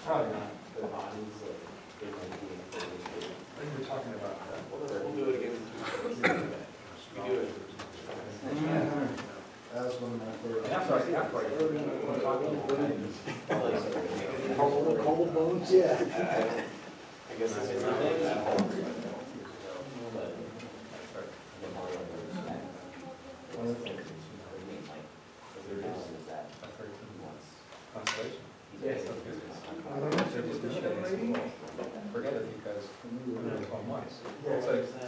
Probably not the bodies that they might be. I think we're talking about that. We'll do it again. We do it. That was one of my favorite. That's right, that's right. Cold bones, yeah. I guess that's it. One of the things is they're doing is that Constellation. Yes. Forget it because we were 12 months.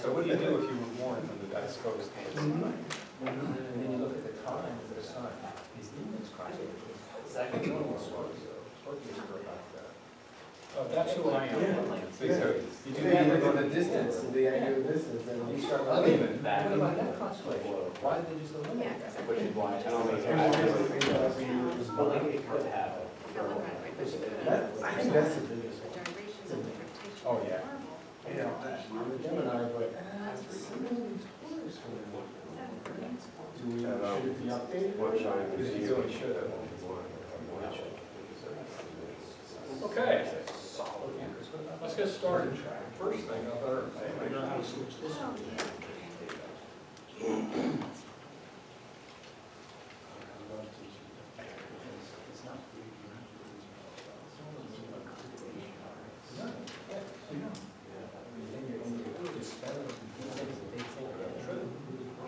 So what do you do if you were born under that exposed case? And then you look at the time of the sun, these demons cross over. Oh, that's who I am. So you do that with the distance. The angular distance, and You start eliminating that. What about that constellation? Why did they just eliminate that? Which is why I don't think But like it could have. I think that's the biggest one. Oh, yeah. You know, I'm a Gemini, but Taurus for them. Do we, should it be updated? What shine Because you really should have. Okay. Let's get started. First thing, I better figure out how to switch this.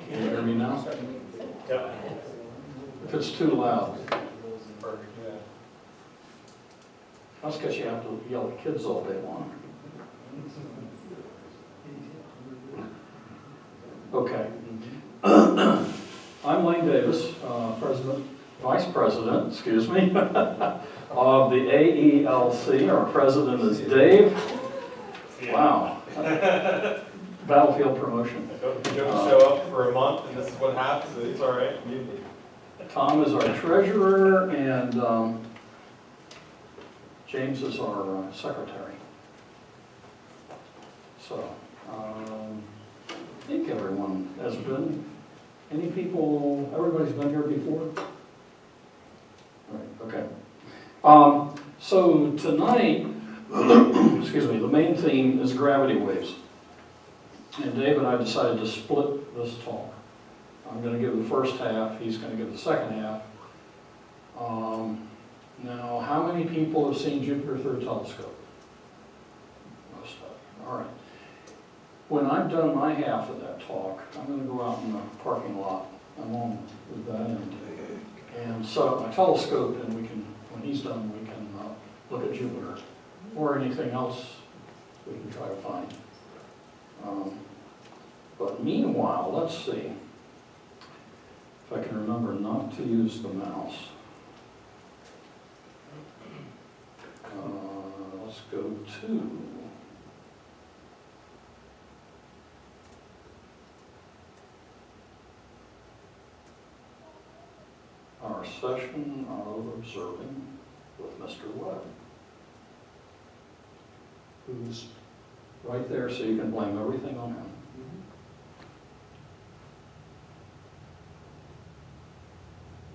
Can you hear me now? Yep. If it's too loud, Perfect, yeah. that's because you have to yell at kids all day long. Okay. I'm Lane Davis, Vice President, excuse me, of the AELC. Our president is Dave. Wow. Battlefield promotion. You don't show up for a month and this is what happens, it's all right. Tom is our treasurer, and James is our secretary. So, I think everyone has been. Any people, everybody's been here before? Right, okay. So tonight, excuse me, the main theme is gravity waves. And Dave and I decided to split this talk. I'm going to give the first half, he's going to give the second half. Now, how many people have seen Jupiter through a telescope? Most of you. All right. When I've done my half of that talk, I'm going to go out in the parking lot along with that end and set up my telescope, and we can, when he's done, we can look at Jupiter or anything else we can try to find. But meanwhile, let's see if I can remember not to use the mouse. Let's go to our session of observing with Mr. Webb, who's right there, so you can blame everything on him.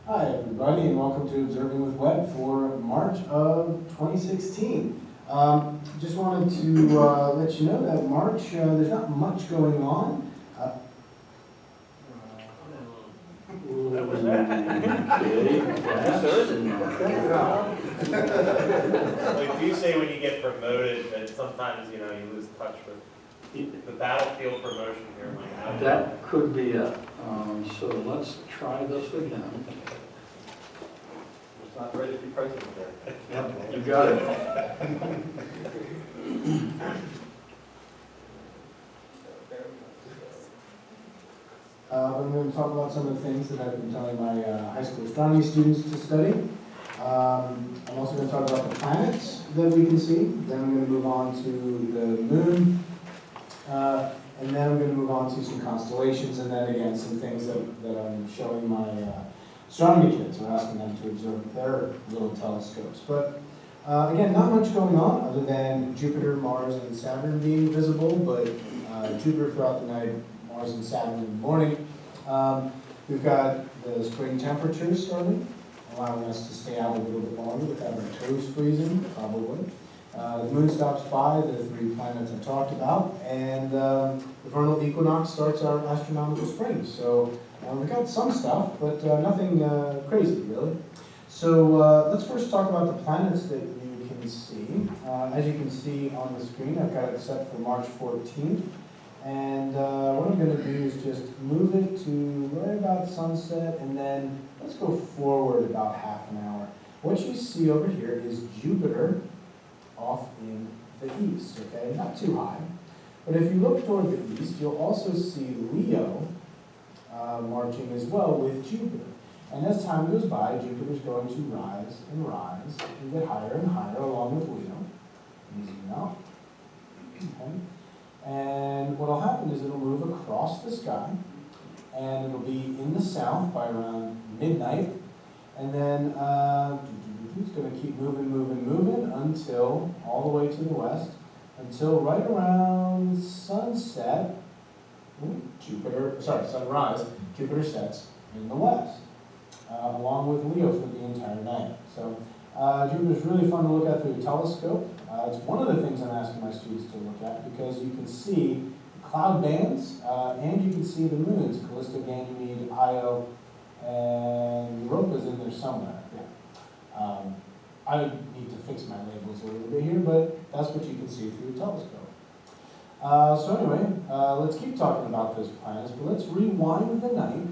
Hi, everybody, and welcome to Observing with Webb for March of 2016. Just wanted to let you know that March, there's not much going on. That was Like you say when you get promoted, that sometimes, you know, you lose touch with the battlefield promotion here. Like, That could be it. So let's try this again. it's not ready to be president there. Yep, you got it. I'm going to talk about some of the things that I've been telling my high school astronomy students to study. I'm also going to talk about the planets that we can see. Then I'm going to move on to the moon. And then I'm going to move on to some constellations, and then again some things that I'm showing my astronomy kids, or asking them to observe with their little telescopes. But again, not much going on other than Jupiter, Mars, and Saturn being visible, but Jupiter throughout the night, Mars and Saturn in the morning. We've got the spring temperatures starting, allowing us to stay out a little bit longer without our toes freezing, probably. The moon stops by the 3 planets I talked about, and the vernal equinox starts our astronomical spring. So we've got some stuff, but nothing crazy, really. So let's first talk about the planets that you can see. As you can see on the screen, I've got it set for March 14th. And what I'm going to do is just move it to right about sunset, and then let's go forward about half an hour. What you see over here is Jupiter off in the east, okay? Not too high. But if you look toward the east, you'll also see Leo marching as well with Jupiter. And as time goes by, Jupiter's going to rise and get higher and higher along with Leo. Easy now. Okay. And what will happen is it'll move across the sky, and it'll be in the south by around midnight, and then it's going to keep moving until all the way to the west, until right around sunset, sunrise, Jupiter sets in the west, along with Leo for the entire night. So Jupiter's really fun to look at through a telescope. It's one of the things I'm asking my students to look at, because you can see cloud bands and you can see the moons, Callisto, Ganymede, Io, and Europa's in there somewhere. Yeah. I need to fix my labels a little bit here, but that's what you can see through a telescope. So anyway, let's keep talking about those planets, but let's rewind the night.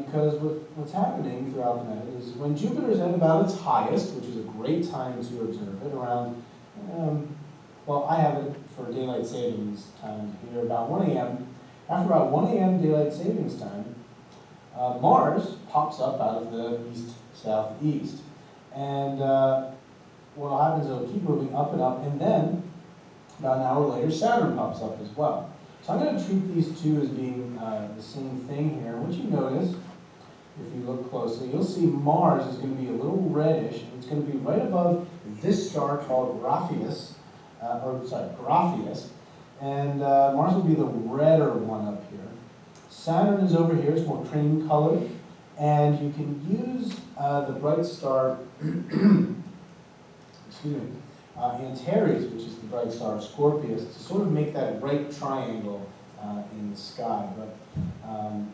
Because what's happening throughout the night is when Jupiter's at about its highest, which is a great time to observe it, around, well, I have it for daylight savings time here, about 1 a.m. After about 1 a.m. daylight savings time, Mars pops up out of the east-southeast. And what will happen is it'll keep moving up, and then about an hour later, Saturn pops up as well. So I'm going to treat these two as being the same thing here. What you notice, if you look closely, you'll see Mars is going to be a little reddish, and it's going to be right above this star called Grapheus, and Mars will be the redder one up here. Saturn is over here, it's more cream colored, and you can use the bright star, Antares, which is the bright star of Scorpius, to sort of make that bright triangle in the sky. But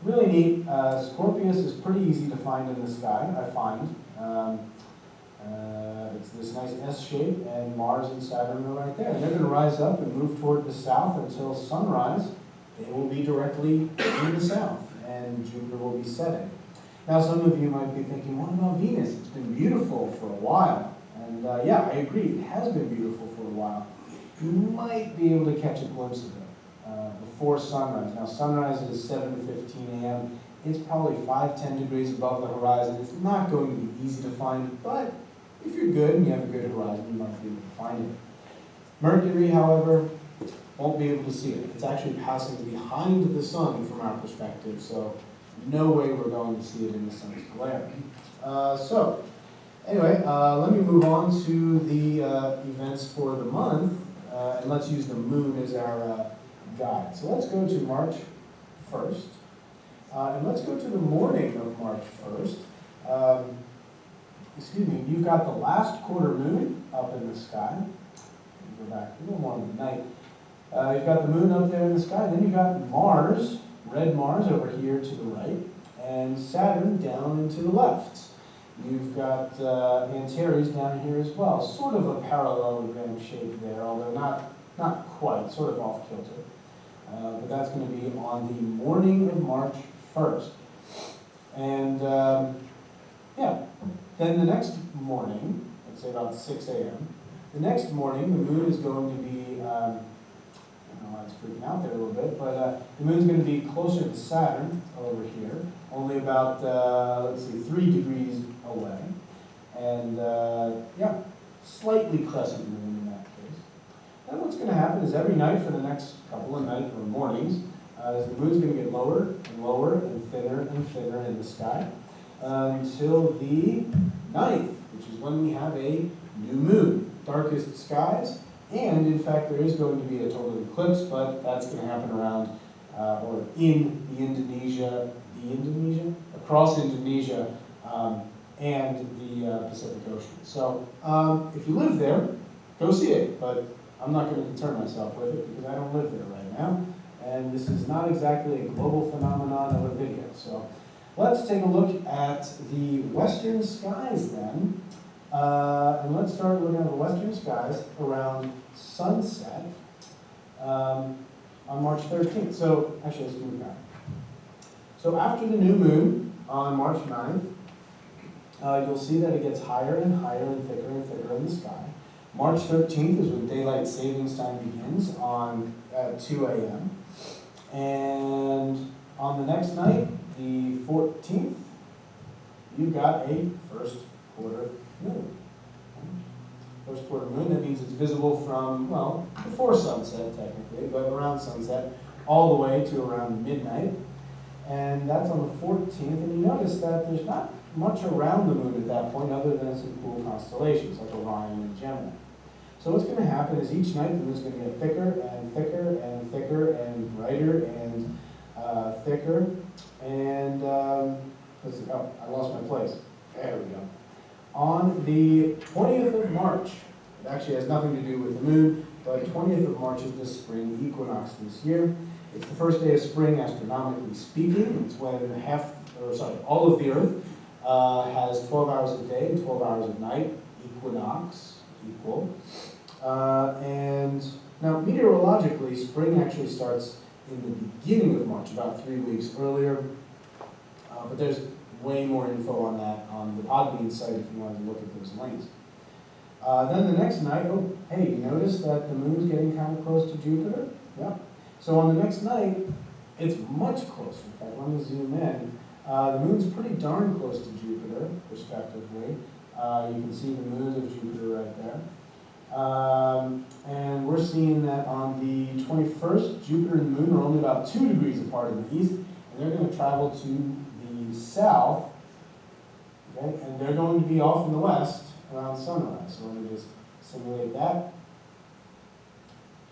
really neat. Scorpius is pretty easy to find in the sky, I find. It's this nice S shape, and Mars and Saturn are right there. And they're going to rise up and move toward the south until sunrise. They will be directly in the south, and Jupiter will be setting. Now, some of you might be thinking, what about Venus? It's been beautiful for a while. And yeah, I agree, it has been beautiful for a while. You might be able to catch a glimpse of it before sunrise. Now, sunrise is 7:15 a.m. It's probably 5-10 degrees above the horizon. It's not going to be easy to find, but if you're good and you have a good horizon, you might be able to find it. Mercury, however, won't be able to see it. It's actually passing behind the sun from our perspective, so no way we're going to see it in the sun's glare. Anyway, let me move on to the events for the month, and let's use the moon as our guide. So let's go to March 1st, and let's go to the morning of March 1st. You've got the last quarter moon up in the sky. Go back a little more in the night. You've got the moon up there in the sky, then you've got Mars, red Mars over here to the right, and Saturn down and to the left. You've got Antares down here as well, sort of a parallelogram shape there, although not quite, sort of off kilter. But that's going to be on the morning of March 1st. And then the next morning, let's say about 6 a.m., the next morning the moon is going to be, I don't know why it's freaking out there a little bit, but the moon's going to be closer to Saturn over here, only about, 3 degrees away. And slightly crescent moon in that case. Then what's going to happen is every night for the next couple of nights or mornings, the moon's going to get lower and lower and thinner in the sky until the 9th, which is when we have a new moon, darkest skies, and in fact there is going to be a total eclipse, but that's going to happen around or in across Indonesia and the Pacific Ocean. So if you live there, go see it, but I'm not going to concern myself with it because I don't live there right now. And this is not exactly a global phenomenon of a video. So let's take a look at the western skies then. And let's start looking at the western skies around sunset on March 13th. So actually, let's move back. So after the new moon on March 9th, you'll see that it gets higher and higher and thicker in the sky. March 13th is when daylight savings time begins at 2 a.m. And on the next night, the 14th, you've got a first quarter moon. First quarter moon, that means it's visible from, well, before sunset technically, but around sunset, all the way to around midnight. And that's on the 14th, and you notice that there's not much around the moon at that point other than some cool constellations like Orion and Gemini. So what's going to happen is each night the moon's going to get thicker and thicker and thicker and brighter and thicker. And let's see, oh, I lost my place. There we go. On the 20th of March, it actually has nothing to do with the moon, but 20th of March is the spring equinox this year. It's the first day of spring, astronomically speaking. It's when all of the Earth has 12 hours a day and 12 hours at night, equinox, equal. And now, meteorologically, spring actually starts in the beginning of March, about 3 weeks earlier. But there's way more info on that on the Podbean site if you want to look at those links. Then the next night, oh, hey, you notice that the moon's getting kind of close to Jupiter? Yeah. So on the next night, it's much closer. In fact, let me zoom in. The moon's pretty darn close to Jupiter, respectively. You can see the moons of Jupiter right there. And we're seeing that on the 21st, Jupiter and the moon are only about 2 degrees apart in the east, and they're going to travel to the south, okay? And they're going to be off in the west around sunrise. So let me just simulate that.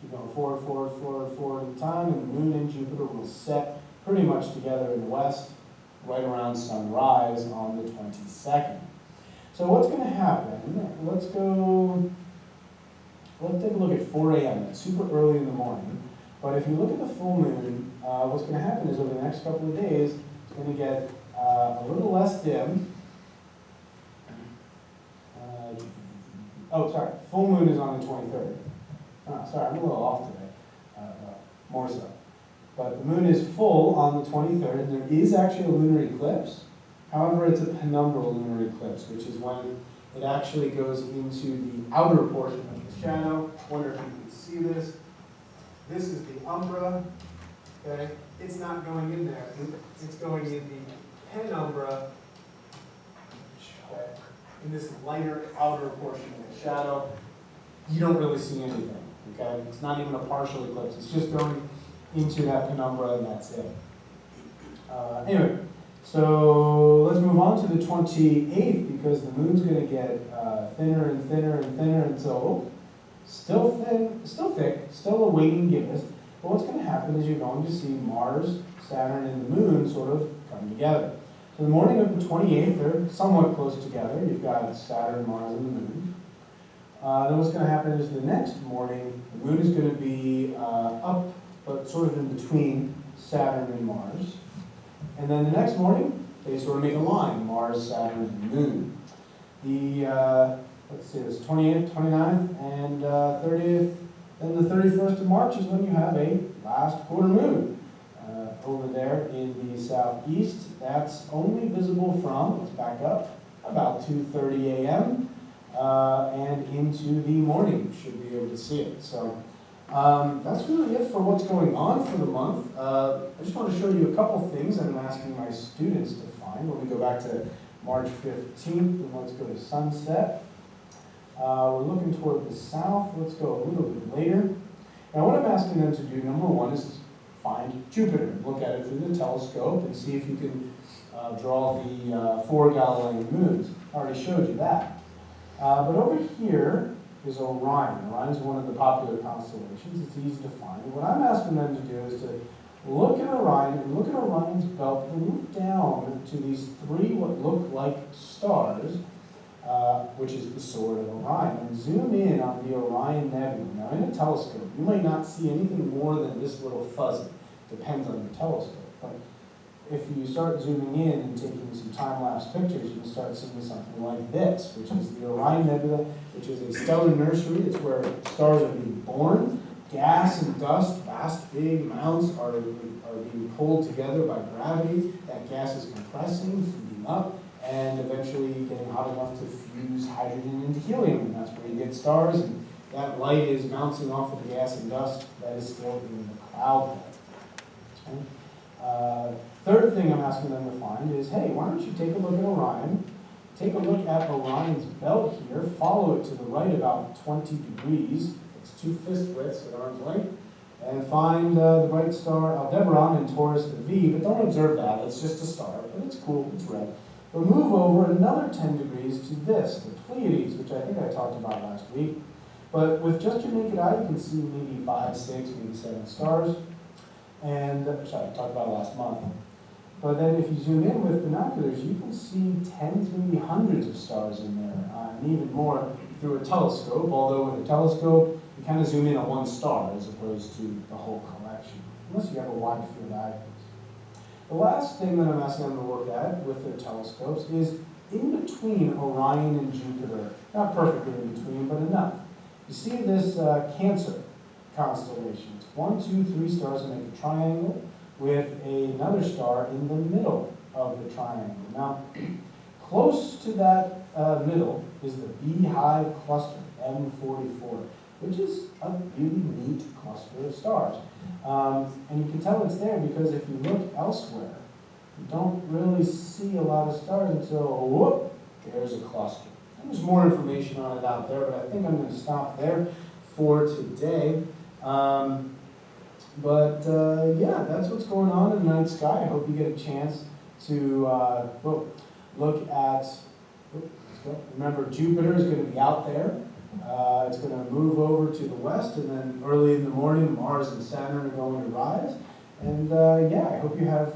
Keep going forward in time, and the moon and Jupiter will set pretty much together in the west, right around sunrise on the 22nd. So what's going to happen? Let's take a look at 4 a.m. It's super early in the morning. But if you look at the full moon, what's going to happen is over the next couple of days, it's going to get a little less dim. Full moon is on the 23rd. Sorry, I'm a little off today, more so. But the moon is full on the 23rd, and there is actually a lunar eclipse. However, it's a penumbral lunar eclipse, which is when it actually goes into the outer portion of the shadow. I wonder if you can see this. This is the umbra, okay? It's not going in there. It's going in the penumbra, in this lighter outer portion of the shadow. You don't really see anything, okay? It's not even a partial eclipse. It's just going into that penumbra, and that's it. Anyway, so let's move on to the 28th, because the moon's going to get thinner and thinner and thinner until still thin, still thick, still a waning gibbous. But what's going to happen is you're going to see Mars, Saturn, and the moon sort of come together. So the morning of the 28th, they're somewhat close together. You've got Saturn, Mars, and the moon. Then what's going to happen is the next morning, the moon is going to be up, but sort of in between Saturn and Mars. And then the next morning, they sort of make a line, Mars, Saturn, and Moon. The, let's see, this 28th, 29th, and 30th, then the 31st of March is when you have a last quarter moon. Over there in the southeast, that's only visible from, let's back up, about 2:30 a.m. And into the morning, you should be able to see it. So that's really it for what's going on for the month. I just want to show you a couple things that I'm asking my students to find. When we go back to March 15th, and let's go to sunset. We're looking toward the south. Let's go a little bit later. Now what I'm asking them to do, number one, is find Jupiter. Look at it through the telescope and see if you can draw the 4 Galilean moons. I already showed you that. But over here is Orion. Orion is one of the popular constellations. It's easy to find. And what I'm asking them to do is to look at Orion and look at Orion's belt and move down to these three what look like stars, which is the sword of Orion, and zoom in on the Orion Nebula. Now in a telescope, you might not see anything more than this little fuzzy. Depends on the telescope. But if you start zooming in and taking some time-lapse pictures, you can start seeing something like this, which is the Orion Nebula, which is a stellar nursery. It's where stars are being born. Gas and dust, vast big amounts are being pulled together by gravity. That gas is compressing, heating up, and eventually getting hot enough to fuse hydrogen into helium. And that's where you get stars, and that light is bouncing off of the gas and dust that is still in the cloud bed. Okay. Third thing I'm asking them to find is, hey, why don't you take a look at Orion, take a look at Orion's belt here, follow it to the right about 20 degrees, it's 2 fist widths at arm's length, and find the bright star Aldebaran in Taurus the V, but don't observe that, it's just a star, but it's cool, it's red. But move over another 10 degrees to this, the Pleiades, which I think I talked about last week. But with just your naked eye, you can see maybe 5, 6, maybe 7 stars. And, sorry, I talked about it last month. But then if you zoom in with binoculars, you can see tens, maybe hundreds of stars in there, and even more through a telescope, although with a telescope, you kind of zoom in on one star as opposed to the whole collection, unless you have a wide field eyepiece. The last thing that I'm asking them to look at with their telescopes is in between Orion and Jupiter. Not perfectly in between, but enough. You see this Cancer constellation. It's 1, 2, 3 stars that make a triangle with another star in the middle of the triangle. Now, close to that middle is the Beehive cluster, M44, which is a really neat cluster of stars. And you can tell it's there because if you look elsewhere, you don't really see a lot of stars until, whoop, there's a cluster. And there's more information on it out there, but I think I'm going to stop there for today. Yeah, that's what's going on in the night sky. I hope you get a chance to look at, remember Jupiter is going to be out there. It's going to move over to the west, and then early in the morning, Mars and Saturn are going to rise. And yeah, I hope you have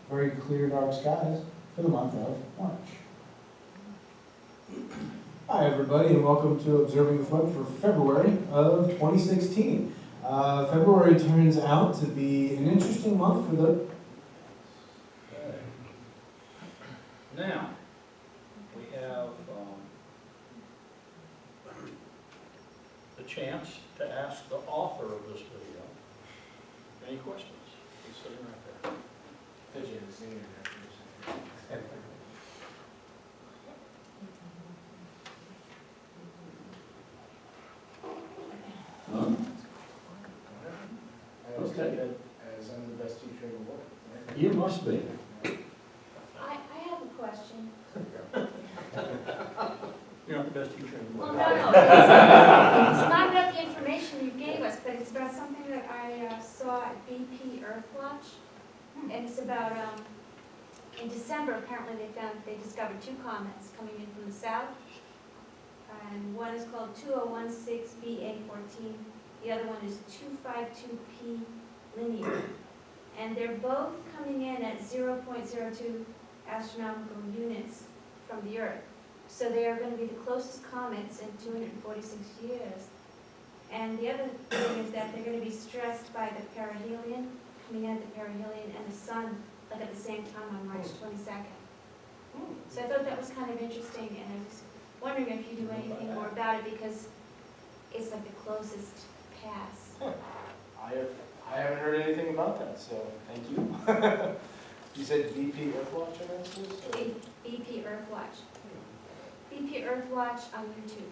very clear dark skies for the month of March. Hi everybody, and welcome to Observing the Flood for February of 2016. February turns out to be an interesting month for the... Okay. Now, we have the chance to ask the author of this video any questions. He's sitting right there. Pigeon, senior definition. I always take it as I'm the best teacher in the world. You must be. I have a question. You're not the best teacher in the Well, world. no. It's not about the information you gave us, but it's about something that I saw at BP Earthwatch. And it's about, in December, apparently they discovered 2 comets coming in from the south. And one is called 2016BA14. The other one is 252P linear. And they're both coming in at 0.02 astronomical units from the Earth. So they are going to be the closest comets in 246 years. And the other thing is that they're going to be stressed by the perihelion, coming in at the perihelion, and the sun, like at the same time on March 22nd. So I thought that was kind of interesting, and I was wondering if you do anything more about it, because it's like the closest pass. I haven't heard anything about that, so thank you. You said BP Earthwatch announcers? BP Earthwatch. BP Earthwatch on YouTube.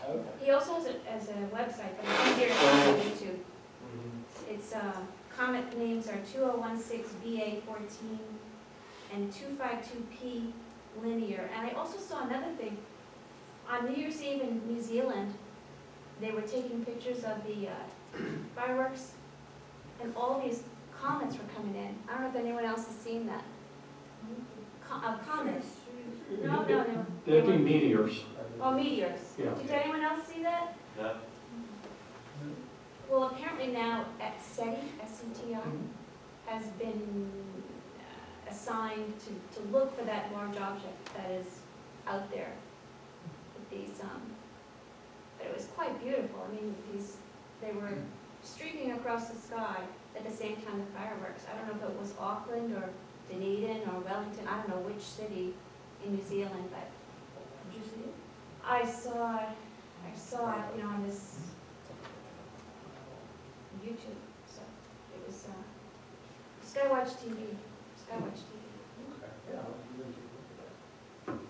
Okay. He also has a website, but it's easier to find on YouTube. It's comet names are 2016BA14 and 252P linear. And I also saw another thing. On New Year's Eve in New Zealand, they were taking pictures of the fireworks, and all these comets were coming in. I don't know if anyone else has seen that. Comets. No. They'd be meteors. Oh, meteors. Yeah. Did anyone else see that? No? Well, apparently now at SETI, S-E-T-I, has been assigned to look for that large object that is out there. With these, but it was quite beautiful. I mean, they were streaking across the sky at the same time the fireworks. I don't know if it was Auckland or Dunedin or Wellington, I don't know which city in New Zealand, but. Did you see it? I saw it, on this YouTube, so it was, Skywatch TV. Okay, yeah. I'll even take a look at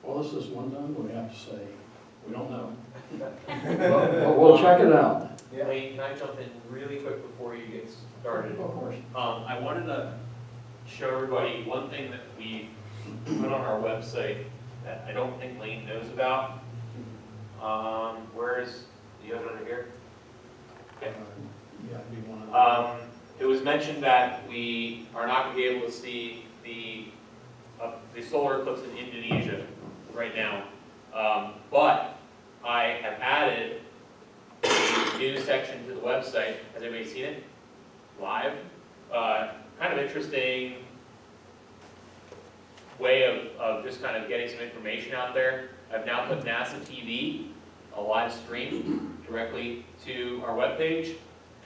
Well, this is one time we have to say, we don't know. But we'll check it out. that. Wayne, can I jump in really quick before you get started? Of course. I wanted to show everybody one thing that we put on our website that I don't think Lane knows about. Where's, do you have it under here? Okay. Yeah, it'd be one of them. It was mentioned that we are not going to be able to see the solar eclipse in Indonesia right now. But I have added a new section to the website. Has anybody seen it? Live? Kind of interesting way of just kind of getting some information out there. I've now put NASA TV, a live stream, directly to our webpage.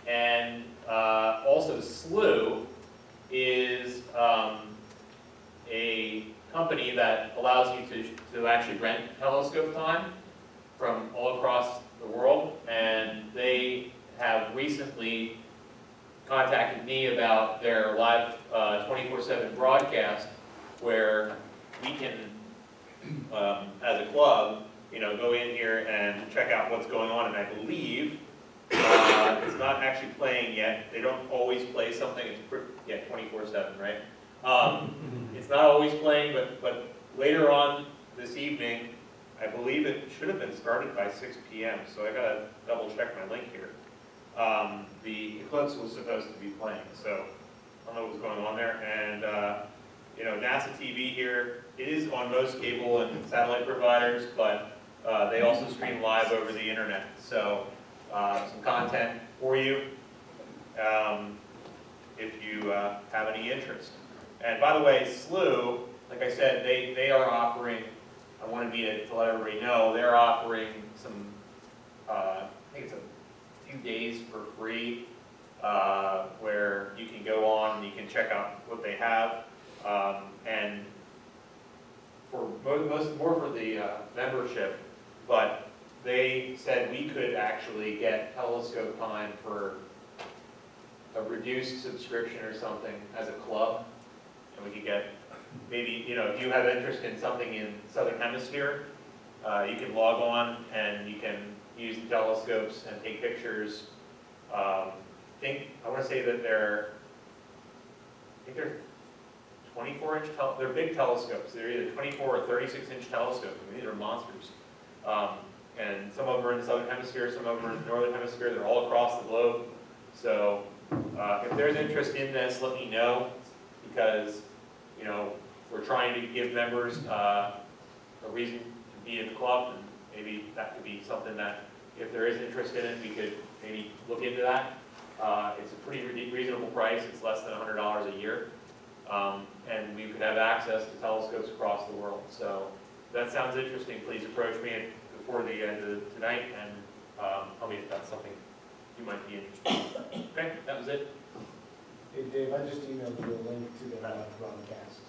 And also SLU is a company that allows you to actually rent telescope time from all across the world. And they have recently contacted me about their live 24/7 broadcast where we can, as a club, go in here and check out what's going on. And I believe it's not actually playing yet. They don't always play something. It's 24/7, right? It's not always playing, but later on this evening, I believe it should have been started by 6 p.m. So I gotta double check my link here. The eclipse was supposed to be playing, so I don't know what's going on there. And NASA TV here, it is on most cable and satellite providers, but they also stream live over the internet. So some content for you if you have any interest. And by the way, SLU, like I said, they are offering, I wanted me to let everybody know, they're offering some, I think it's a few days for free, where you can go on and you can check out what they have. And for more for the membership, but they said we could actually get telescope time for a reduced subscription or something as a club. And we could get, maybe, if you have interest in something in Southern Hemisphere, you can log on and you can use the telescopes and take pictures. I want to say that they're 24-inch, they're big telescopes. They're either 24 or 36-inch telescopes. I mean, these are monsters. And some of them are in the Southern Hemisphere, some of them are in the Northern Hemisphere. They're all across the globe. So if there's interest in this, let me know, because we're trying to give members a reason to be in the club, and maybe that could be something that, if there is interest in it, we could maybe look into that. It's a pretty reasonable price. It's less than $100 a year. And we could have access to telescopes across the world. So if that sounds interesting, please approach me before the end of tonight and tell me if that's something you might be interested in. Okay, that was it. Hey Dave, I just emailed you a link to the live broadcast.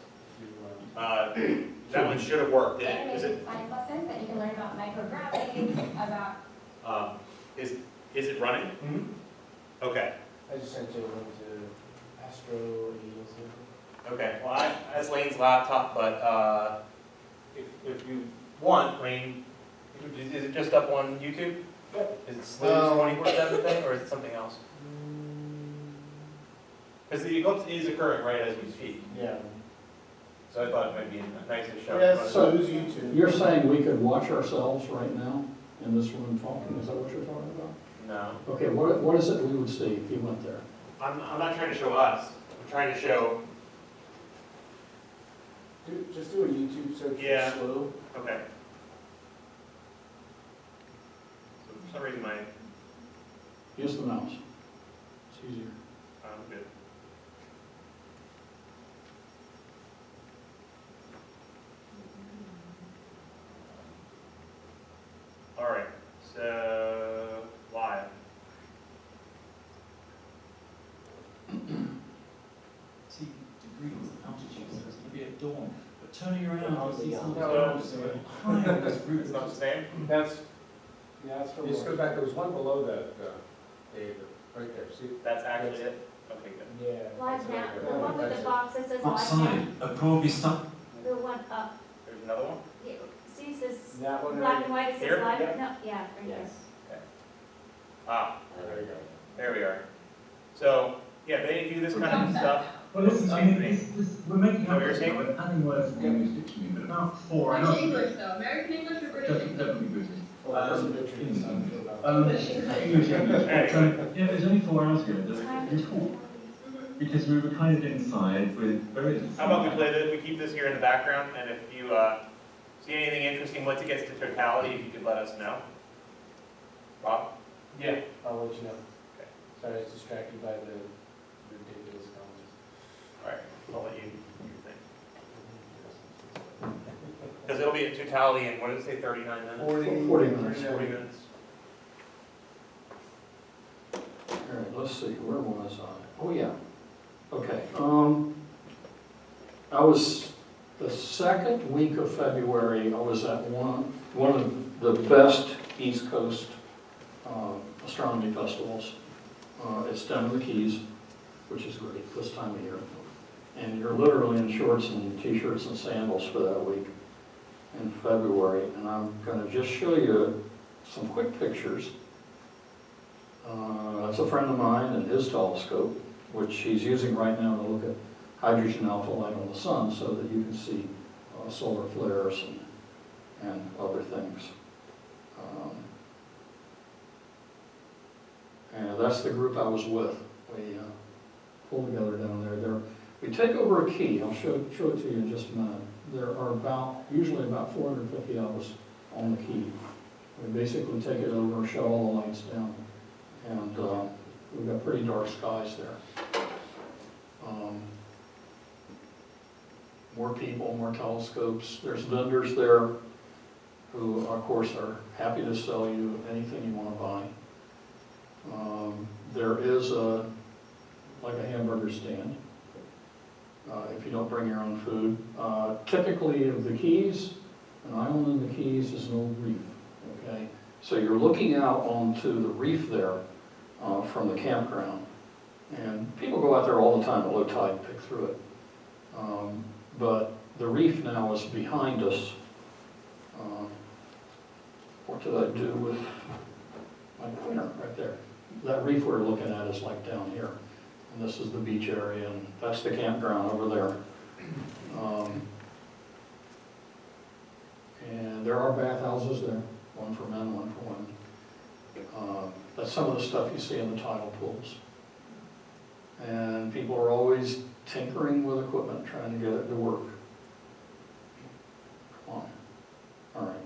That one should have worked, didn't it? Is Animated science lessons that you can learn about microgravity, about... Is it running? Mm-hmm. Okay. I just sent you a link to AELC. Okay, well, that's Lane's laptop, but if you want, Lane, is it just up on YouTube? Yep. Is it SLU's 24/7 thing, or is it something else? Because the eclipse is occurring right as we speak, Yeah. so I thought it might be nice to show. Yes, so who's YouTube? You're saying we could watch ourselves right now in this room talking, is that what you're talking about? No, Okay, what is it we would see if you went there? I'm not trying to show us. I'm trying to show. Just do a YouTube search Yeah. for SLU. Okay. So for some reason Use the mouse. It's easier. I'm good. All right, so live. See degrees, altitude, so it's going to be at dawn. But turning around, you see something No, higher in this route. It's not the same? That's, yeah, that's from. Just go back, there was one below that, Dave, right there, see? That's actually it? Okay, good. Yeah. Live now, the one with the box that says live now, Outside, probably stuck. the one up, There's another one? yeah, see, it says That one black right and white, it says Here? live, Yeah. no, yeah, right there. Yes. Ah, There you go. there we are. So, yeah, they do this kind of stuff. Well, listen, I mean, we're making So up you're this, saying- we're adding words in the English dictionary, but about 4 hours. Which English though? American English or British English? Definitely British. Well, there's a picture of the sun for about. English, English. So, yeah, it was only 4 hours ago that we talked, because we were kind of inside with very little. How about we play this, we keep this here in the background, and if you see anything interesting, once it gets to totality, if you could let us know. Rob? Yeah, I'll let you know. Okay. Sorry, I was distracted by the ridiculous comments. All right, I'll let you do your thing. Because it'll be a totality in, what did it say, 39 minutes? 40 minutes. 40 minutes. All right, let's see, where was I? Oh, yeah. Okay, I was, the second week of February, I was at one of the best East Coast astronomy festivals. It's down in the Keys, which is great this time of year. And you're literally in shorts and t-shirts and sandals for that week in February. And I'm gonna just show you some quick pictures. That's a friend of mine and his telescope, which he's using right now to look at hydrogen alpha light on the sun so that you can see solar flares and other things. And that's the group I was with. We pulled together down there. We take over a key. I'll show it to you in just a minute. There are usually about 450 of us on the key. We basically take it over, shut all the lights down, and we've got pretty dark skies there. More people, more telescopes. There's vendors there who, of course, are happy to sell you anything you want to buy. There is like a hamburger stand if you don't bring your own food. Typically of the Keys, an island in the Keys is an old reef, okay? So you're looking out onto the reef there from the campground. And people go out there all the time at low tide to pick through it. But the reef now is behind us. What did I do with my pointer right there? That reef we're looking at is like down here. And this is the beach area, and that's the campground over there. And there are bathhouses there, one for men, one for women. That's some of the stuff you see in the tidal pools. And people are always tinkering with equipment, trying to get it to work. Come on. All right.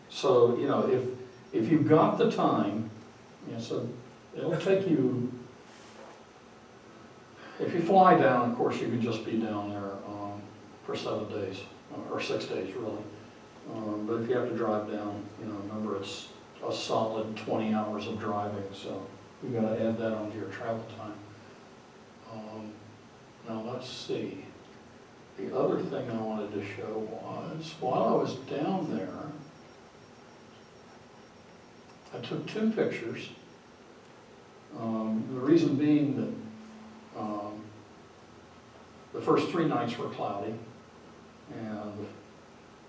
So, you know, if you've got the time, you know, so it'll take you, if you fly down, of course, you could just be down there for 7 days, or 6 days, really. But if you have to drive down, you know, remember it's a solid 20 hours of driving, so you've got to add that onto your travel time. Now let's see. The other thing I wanted to show was, while I was down there, I took 2 pictures. The reason being that the first 3 nights were cloudy, and the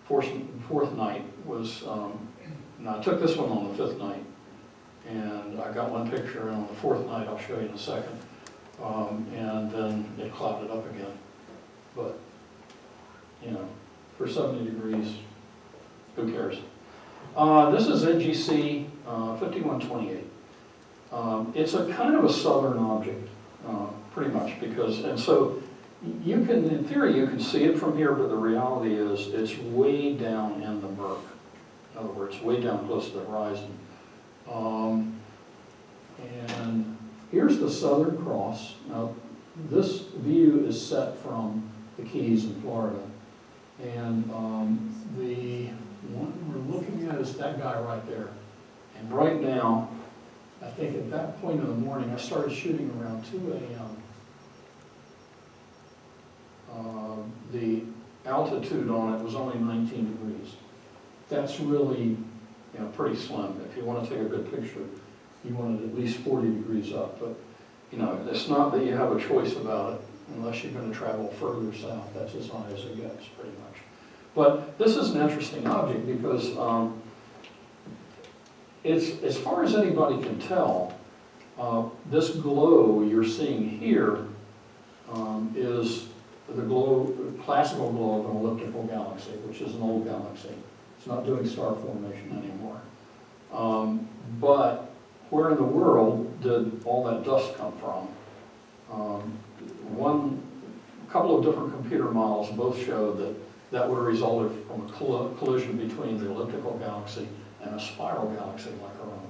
fourth night was, now I took this one on the 5th night, and I got 1 picture, and on the 4th night, I'll show you in a second, and then it clouded up again. But, you know, for 70 degrees, who cares? This is NGC 5128. It's a kind of a southern object, pretty much, because, and so you can, in theory, you can see it from here, but the reality is it's way down in the murk. In other words, way down close to the horizon. And here's the Southern Cross. Now, this view is set from the Keys in Florida. And the one we're looking at is that guy right there. And right now, I think at that point in the morning, I started shooting around 2 a.m. The altitude on it was only 19 degrees. That's really, pretty slim. If you want to take a good picture, you want it at least 40 degrees up. But, it's not that you have a choice about it unless you're going to travel further south. That's as high as it gets, pretty much. But this is an interesting object because it's, as far as anybody can tell, this glow you're seeing here is the classical glow of an elliptical galaxy, which is an old galaxy. It's not doing star formation anymore. But where in the world did all that dust come from? A couple of different computer models both showed that would have resulted from a collision between the elliptical galaxy and a spiral galaxy like our own.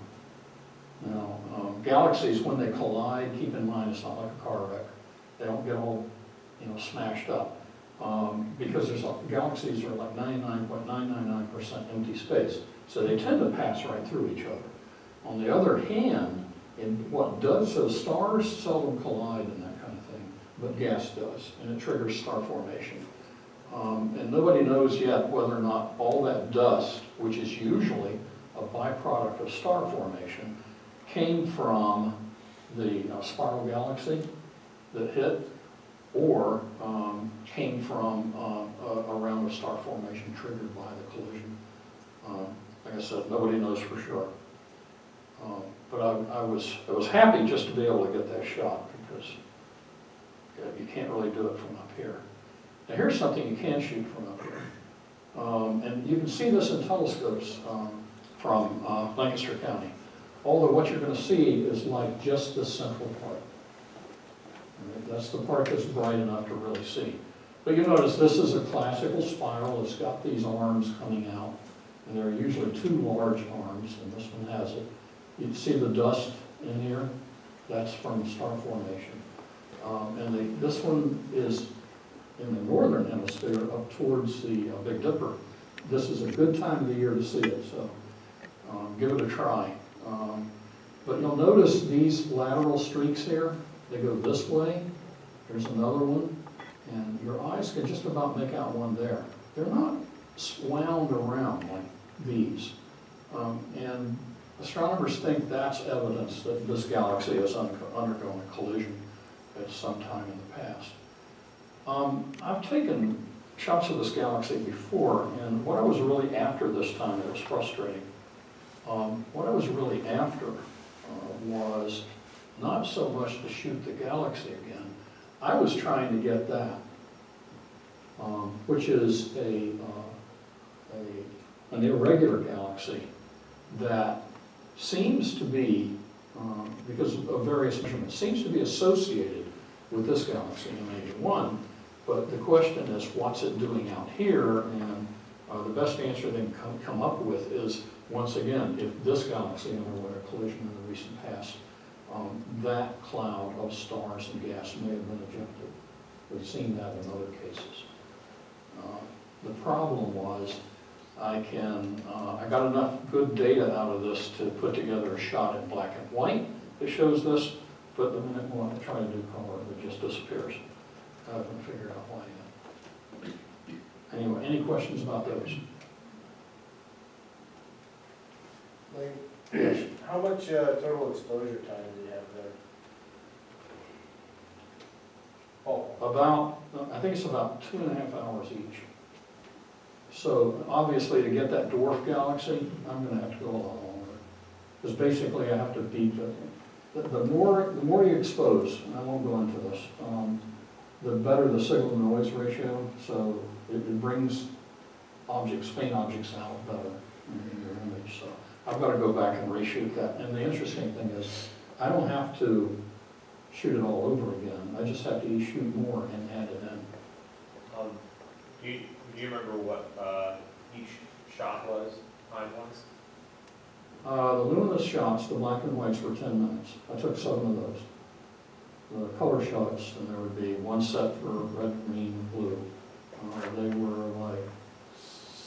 Now, galaxies, when they collide, keep in mind it's not like a car wreck. They don't get all smashed up because galaxies are like 99.999% empty space. So they tend to pass right through each other. On the other hand, so stars seldom collide and that kind of thing, but gas does, and it triggers star formation. And nobody knows yet whether or not all that dust, which is usually a byproduct of star formation, came from the spiral galaxy that hit, or came from a round of star formation triggered by the collision. Like I said, nobody knows for sure. But I was happy just to be able to get that shot because you can't really do it from up here. Now here's something you can shoot from up here. And you can see this in telescopes from Lancaster County. Although what you're going to see is like just the central part. Right? That's the part that's bright enough to really see. But you notice this is a classical spiral. It's got these arms coming out. And there are usually two large arms, and this one has it. You can see the dust in here. That's from star formation. This one is in the northern hemisphere up towards the Big Dipper. This is a good time of the year to see it, so give it a try. But you'll notice these lateral streaks here, they go this way. There's another one, and your eyes can just about make out one there. They're not wound around like these. And astronomers think that's evidence that this galaxy has undergone a collision at some time in the past. I've taken shots of this galaxy before, and what I was really after this time, it was frustrating. What I was really after was not so much to shoot the galaxy again. I was trying to get that, which is an irregular galaxy that seems to be, because of various measurements, seems to be associated with this galaxy in '81. But the question is, what's it doing out here? And the best answer they can come up with is, once again, if this galaxy underwent a collision in the recent past, that cloud of stars and gas may have been ejected. We've seen that in other cases. The problem was, I got enough good data out of this to put together a shot in black and white that shows this, but the minute we want to try to do color, it just disappears. I haven't figured out why yet. Anyway, any questions about those? Yes. How much total exposure time do you have there? Oh. I think it's about 2.5 hours each. So obviously to get that dwarf galaxy, I'm going to have to go a lot longer. Because basically I have to beat the more you expose, and I won't go into this, the better the signal-to-noise ratio, so it brings faint objects out better in your image. So I've got to go back and reshoot that. And the interesting thing is, I don't have to shoot it all over again. I just have to shoot more and add it in. Do you remember what each shot was? time-wise? The luminous shots, the black and whites were 10 minutes. I took 7 of those. The color shots, and there would be one set for red, green, blue. They were like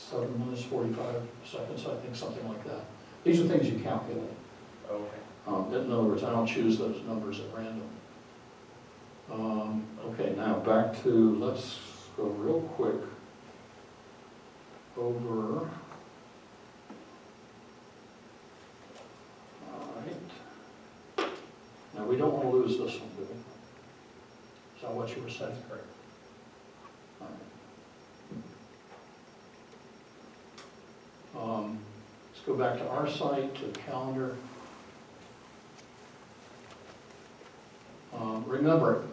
7 minutes, 45 seconds, I think, something like that. These are things you calculate. Okay. In other words, I don't choose those numbers at random. Okay, now back to, let's go real quick over. All right. Now, we don't want to lose this one, do we? Is that what you were saying? Correct. All right. Let's go back to our site, to the calendar. Remember,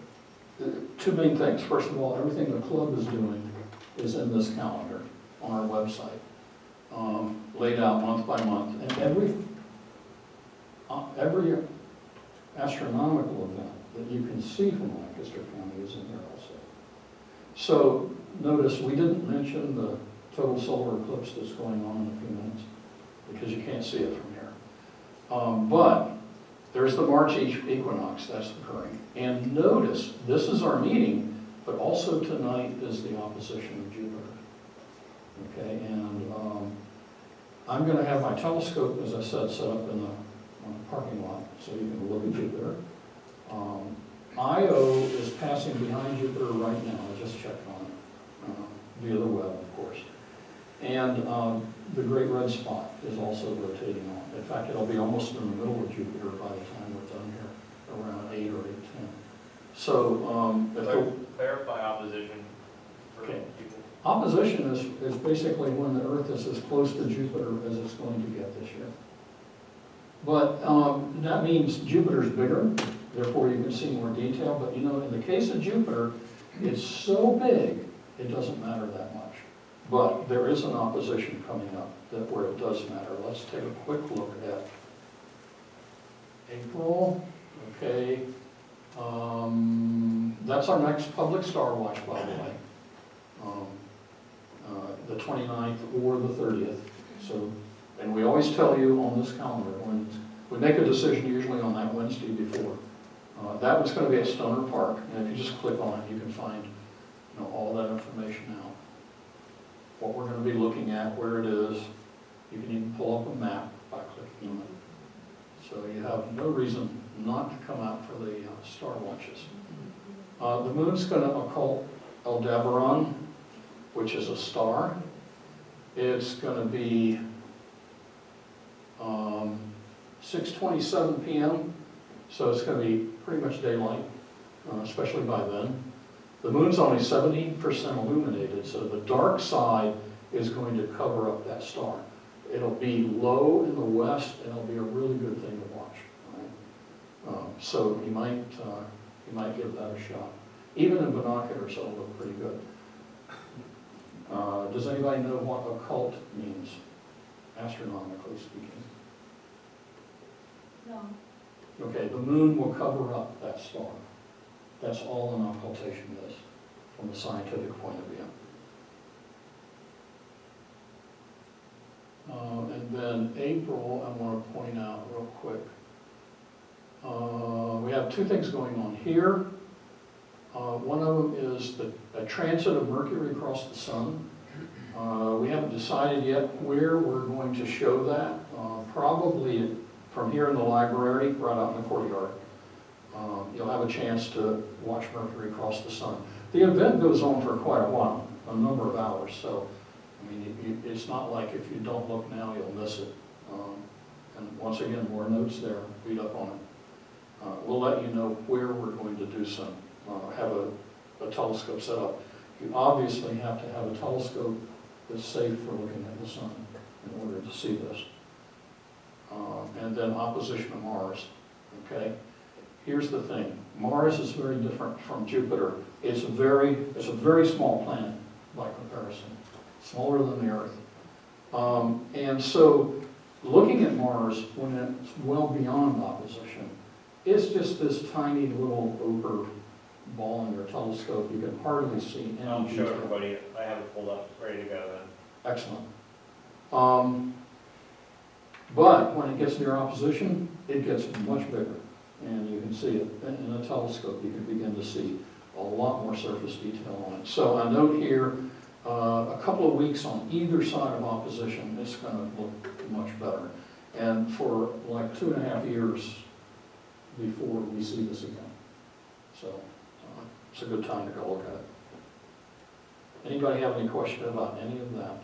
two main things. First of all, everything the club is doing is in this calendar on our website, laid out month by month. And every astronomical event that you can see from Lancaster County is in here also. So notice we didn't mention the total solar eclipse that's going on in a few minutes because you can't see it from here. But there's the March equinox that's occurring. And notice, this is our meeting, but also tonight is the opposition of Jupiter. Okay, and I'm going to have my telescope, as I said, set up in the parking lot so you can look at Jupiter. Io is passing behind Jupiter right now. I just checked on it via the web, of course. And the great red spot is also rotating on. In fact, it'll be almost in the middle of Jupiter by the time we're done here, around 8 or 8:10. So, Clarify opposition for Okay. people. opposition is basically when the Earth is as close to Jupiter as it's going to get this year. But that means Jupiter's bigger, therefore you can see more detail. But you know, in the case of Jupiter, it's so big, it doesn't matter that much. But there is an opposition coming up where it does matter. Let's take a quick look at April. Okay. That's our next public star watch, by the way. The 29th or the 30th. So, and we always tell you on this calendar, when we make a decision usually on that Wednesday before. That one's going to be at Stoner Park, and if you just click on it, you can find all that information out. What we're going to be looking at, where it is. You can even pull up a map by clicking on it. So you have no reason not to come out for the star watches. The moon's going to occult Aldebaran, which is a star. It's going to be 6:27 p.m., so it's going to be pretty much daylight, especially by then. The moon's only 70% illuminated, so the dark side is going to cover up that star. It'll be low in the west, and it'll be a really good thing to watch. Right? So you might give that a shot. Even in binoculars, it'll look pretty good. Does anybody know what occult means, astronomically speaking? No. Okay, the moon will cover up that star. That's all an occultation is, from a scientific point of view. And then April, I want to point out real quick. We have two things going on here. One of them is a transit of Mercury across the sun. We haven't decided yet where we're going to show that. Probably from here in the library, right out in the courtyard. You'll have a chance to watch Mercury across the sun. The event goes on for quite a while, a number of hours, so I mean, it's not like if you don't look now, you'll miss it. And once again, more notes there, read up on it. We'll let you know where we're going to do some, have a telescope set up. You obviously have to have a telescope that's safe for looking at the sun in order to see this. And then opposition of Mars, okay? Here's the thing, Mars is very different from Jupiter. It's a very small planet by comparison, smaller than the Earth. And so looking at Mars when it's well beyond opposition, it's just this tiny little ochre ball in your telescope. You can hardly see any I'll show detail. everybody, I have it pulled up, ready to go then. Excellent. But when it gets near opposition, it gets much bigger. And you can see it in a telescope, you can begin to see a lot more surface detail on it. So I note here, a couple of weeks on either side of opposition, it's going to look much better. And for like 2.5 years before we see this again. So it's a good time to go look at it. Anybody have any question about any of that?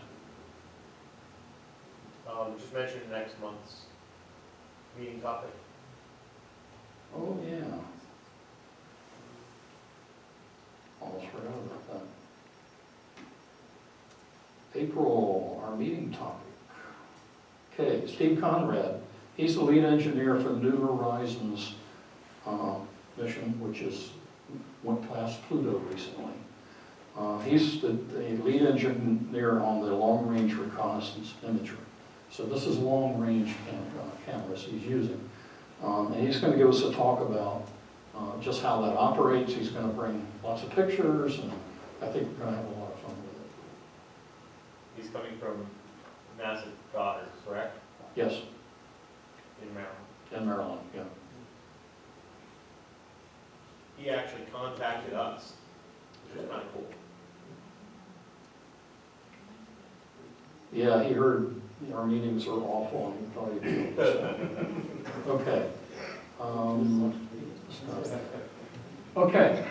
Just mention next month's meeting topic. Oh, yeah. Almost forgot about that. April, our meeting topic. Okay, Steve Conrad, he's the lead engineer for the New Horizons mission, which went past Pluto recently. He's the lead engineer on the long-range reconnaissance imagery. So this is long-range cameras he's using. And he's going to give us a talk about just how that operates. He's going to bring lots of pictures, and I think we're going to have a lot of fun with it. He's coming from NASA Goddard, correct? Yes, In Maryland. in Maryland, yeah. He actually contacted us, which is kind of cool. Yeah, he heard our meetings are awful, and he thought he'd be able to. Okay. Okay,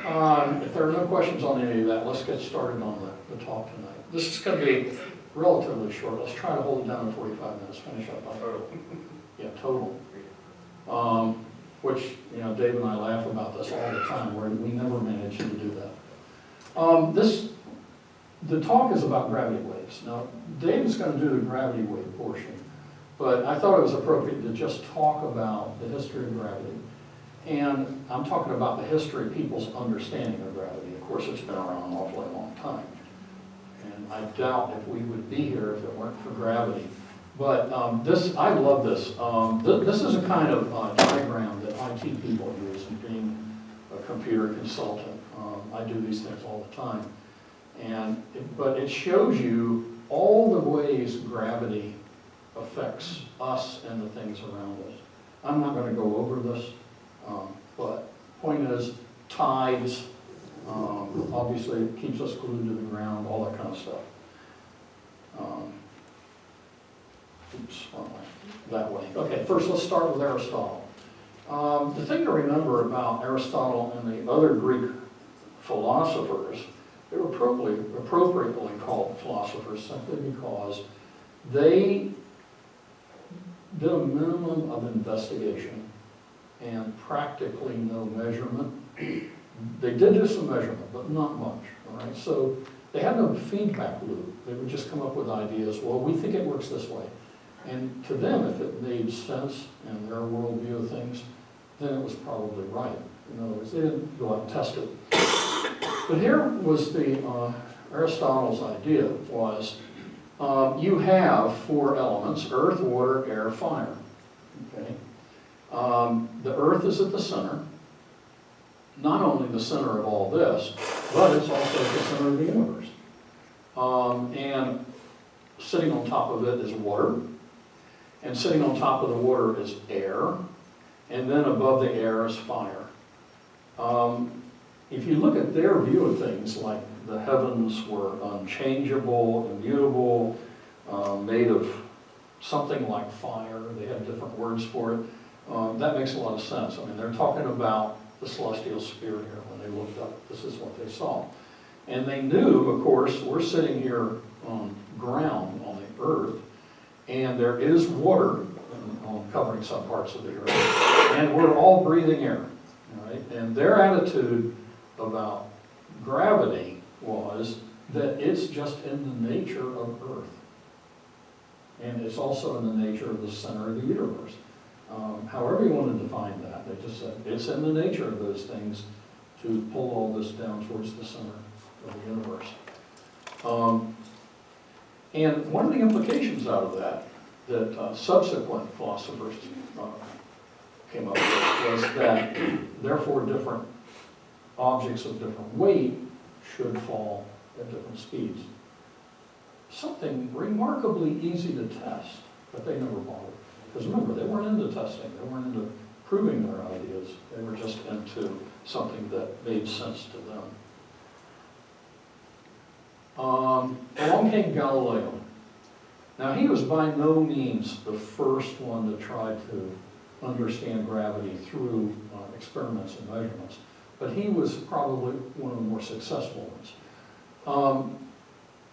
if there are no questions on any of that, let's get started on the talk tonight. This is going to be relatively short. Let's try to hold it down in 45 minutes, finish up on total. Yeah, total. Which, you know, Dave and I laugh about this all the time, where we never manage to do that. The talk is about gravity waves. Now, Dave is going to do the gravity wave portion, but I thought it was appropriate to just talk about the history of gravity. And I'm talking about the history of people's understanding of gravity. Of course, it's been around an awfully long time. And I doubt if we would be here if it weren't for gravity. But I love this. This is a kind of diagram that IT people use, and being a computer consultant, I do these things all the time. But it shows you all the ways gravity affects us and the things around us. I'm not going to go over this, but point is, tides, obviously it keeps us glued to the ground, all that kind of stuff. Oops, that way. Okay, first let's start with Aristotle. The thing to remember about Aristotle and the other Greek philosophers, they were appropriately called philosophers simply because they did a minimum of investigation and practically no measurement. They did do some measurement, but not much, all right? So they had no feedback loop. They would just come up with ideas, well, we think it works this way. And to them, if it made sense in their worldview of things, then it was probably right. In other words, they didn't go out and test it. But here was the Aristotle's idea was you have 4 elements: earth, water, air, fire. Okay. The earth is at the center. Not only the center of all this, but it's also at the center of the universe. And sitting on top of it is water. And sitting on top of the water is air. And then above the air is fire. If you look at their view of things, like the heavens were unchangeable, immutable, made of something like fire, they have different words for it, that makes a lot of sense. I mean, they're talking about the celestial sphere here. When they looked up, this is what they saw. And they knew, of course, we're sitting here on ground, on the earth, and there is water covering some parts of the earth, and we're all breathing air, all right? And their attitude about gravity was that it's just in the nature of Earth. And it's also in the nature of the center of the universe. However you want to define that, they just said it's in the nature of those things to pull all this down towards the center of the universe. And one of the implications out of that subsequent philosophers came up with was that therefore different objects of different weight should fall at different speeds. Something remarkably easy to test, but they never bothered. Because remember, they weren't into testing, they weren't into proving their ideas, they were just into something that made sense to them. Along came Galileo. Now, he was by no means the first one to try to understand gravity through experiments and measurements, but he was probably one of the more successful ones.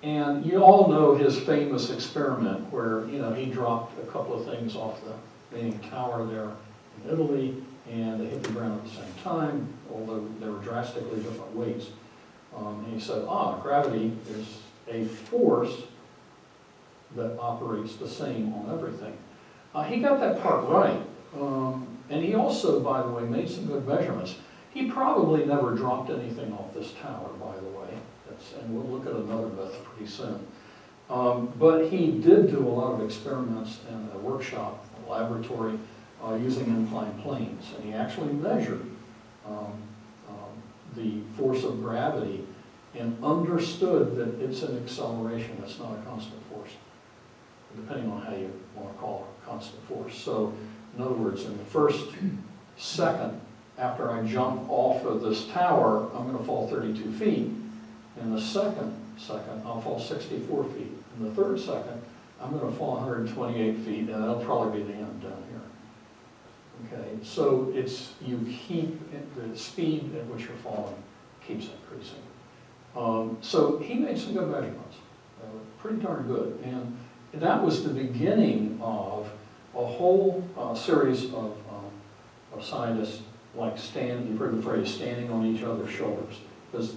And you all know his famous experiment where, he dropped a couple of things off the main tower there in Italy, and they hit the ground at the same time, although they were drastically different weights. And he said, gravity is a force that operates the same on everything. He got that part right. And he also, by the way, made some good measurements. He probably never dropped anything off this tower, by the way. And we'll look at another myth pretty soon. But he did do a lot of experiments in a workshop, a laboratory, using inclined planes. And he actually measured the force of gravity and understood that it's an acceleration, it's not a constant force, depending on how you want to call it a constant force. So, in other words, in the first second after I jump off of this tower, I'm going to fall 32 feet. In the second, I'll fall 64 feet. In the third second, I'm going to fall 128 feet, and that'll probably be the end down here. Okay, so you keep the speed at which you're falling keeps increasing. So he made some good measurements, pretty darn good, and that was the beginning of a whole series of scientists like you've heard the phrase standing on each other's shoulders, because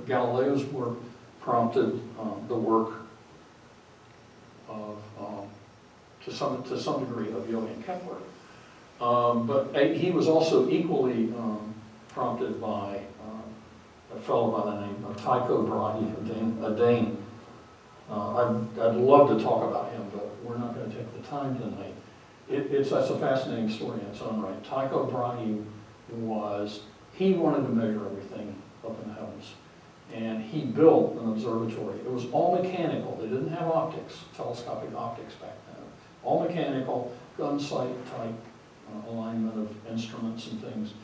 Galileo's work prompted the work of, to some degree, of Johann Kepler. But he was also equally prompted by a fellow by the name of Tycho Brahe, a Dane. I'd love to talk about him, but we're not going to take the time tonight. That's a fascinating story in its own right. Tycho Brahe he wanted to measure everything up in the heavens. And he built an observatory. It was all mechanical. They didn't have optics, telescopic optics back then. All mechanical, gun sight type alignment of instruments and things.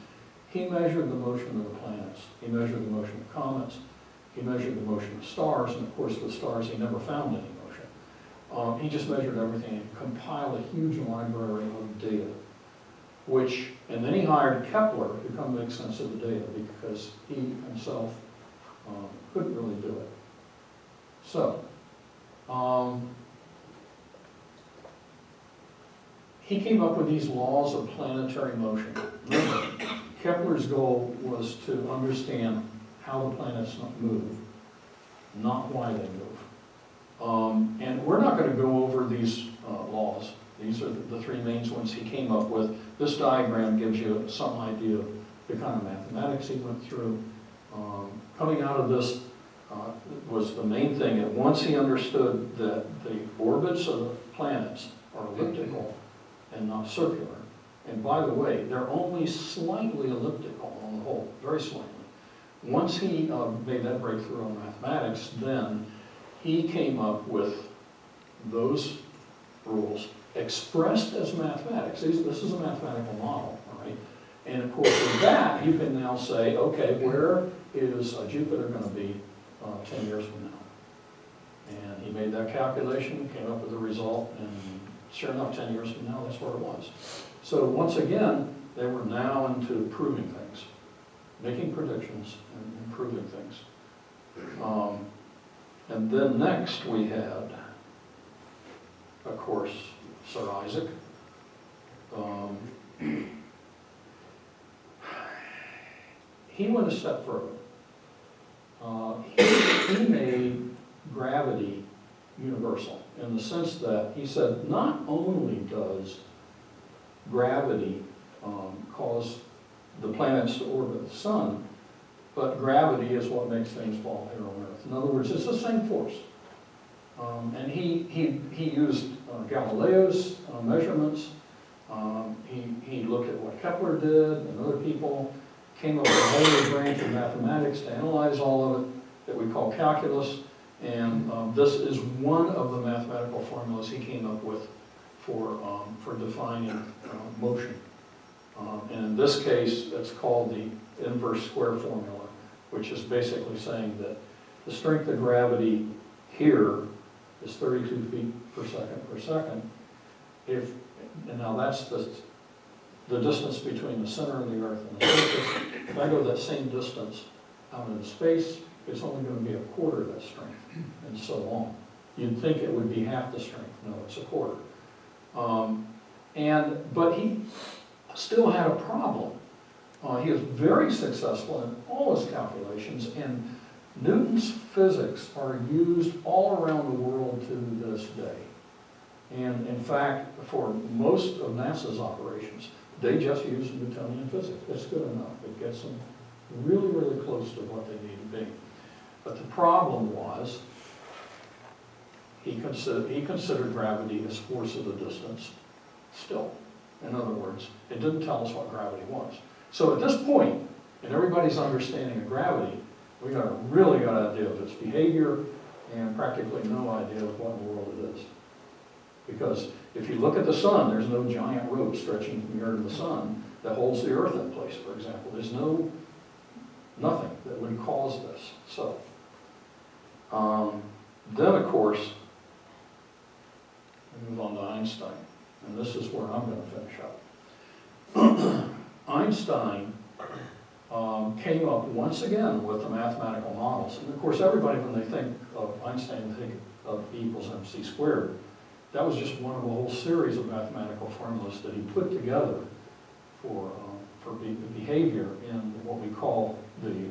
He measured the motion of the planets. He measured the motion of comets. He measured the motion of stars. And of course, with stars, he never found any motion. He just measured everything and compiled a huge library of data. And then he hired Kepler to come make sense of the data because he himself couldn't really do it. So, he came up with these laws of planetary motion. Remember, Kepler's goal was to understand how the planets move, not why they move. And we're not going to go over these laws. These are the three main ones he came up with. This diagram gives you some idea of the kind of mathematics he went through. Coming out of this was the main thing. And once he understood that the orbits of the planets are elliptical and not circular, and by the way, they're only slightly elliptical on the whole, very slightly. Once he made that breakthrough on mathematics, then he came up with those rules expressed as mathematics. This is a mathematical model, all right? And of course, with that, you can now say, okay, where is Jupiter going to be 10 years from now? And he made that calculation, came up with the result, and sure enough, 10 years from now, that's where it was. So once again, they were now into proving things, making predictions and proving things. And then next we had, of course, Sir Isaac. He went a step further. He made gravity universal in the sense that he said not only does gravity cause the planets to orbit the sun, but gravity is what makes things fall here on Earth. In other words, it's the same force. And he used Galileo's measurements. He looked at what Kepler did and other people, came up with a whole branch of mathematics to analyze all of it that we call calculus. And this is one of the mathematical formulas he came up with for defining motion. And in this case, it's called the inverse square formula, which is basically saying that the strength of gravity here is 32 feet per second. And now that's the distance between the center of the Earth and the surface. If I go that same distance out into space, it's only going to be a quarter of that strength, and so on. You'd think it would be half the strength. No, it's a quarter. But he still had a problem. He was very successful in all his calculations, and Newton's physics are used all around the world to this day. And in fact, for most of NASA's operations, they just use Newtonian physics. It's good enough. It gets them really, really close to what they need to be. But the problem was, he considered gravity as force of the distance still. In other words, it didn't tell us what gravity was. So at this point, in everybody's understanding of gravity, we got a really good idea of its behavior and practically no idea of what in the world it is. Because if you look at the sun, there's no giant rope stretching from here to the sun that holds the Earth in place, for example. There's nothing that would cause this. So, then of course, we move on to Einstein. And this is where I'm going to finish up. Einstein came up once again with the mathematical models. And of course, everybody, when they think of Einstein, they think of E equals mc squared. That was just one of a whole series of mathematical formulas that he put together for behavior in what we call the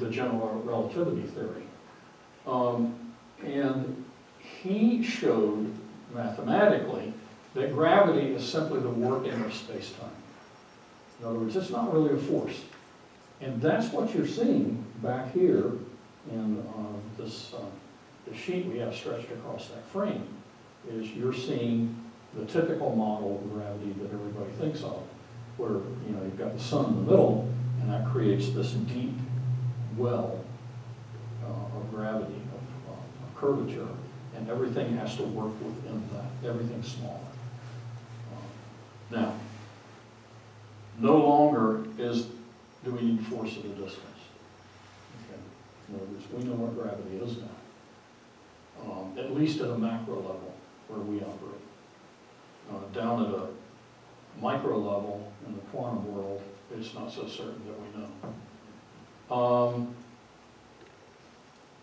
general relativity theory. And he showed mathematically that gravity is simply the working of space-time. In other words, it's not really a force. And that's what you're seeing back here in this sheet we have stretched across that frame, is you're seeing the typical model of gravity that everybody thinks of, where you've got the sun in the middle, and that creates this deep well of gravity, of curvature, and everything has to work within that, everything's smaller. Now, no longer do we need force of the distance. Okay. In other words, we know what gravity is now. At least at a macro level where we operate. Down at a micro level in the quantum world, it's not so certain that we know.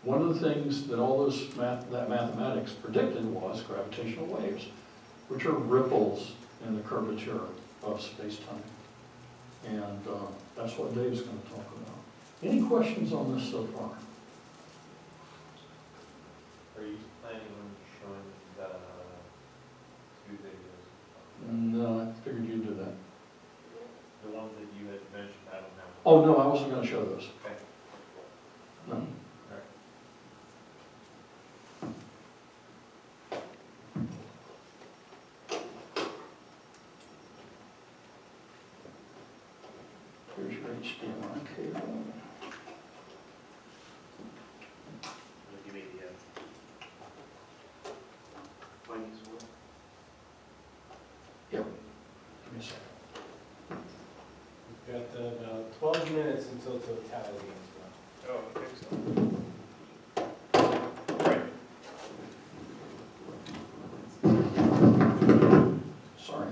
One of the things that all that mathematics predicted was gravitational waves, which are ripples in the curvature of space-time. And that's what Dave's going to talk about. Any questions on this so far? Are you planning on showing the two videos? No, I figured you'd do that. The ones that you had mentioned, I don't know. Oh, no, I wasn't going to show those. Okay. No. Here's your HDMI cable. Give me the findings for it. Yep. Give me a second. We've got about 12 minutes until totality as well. Oh, okay, so. Sorry.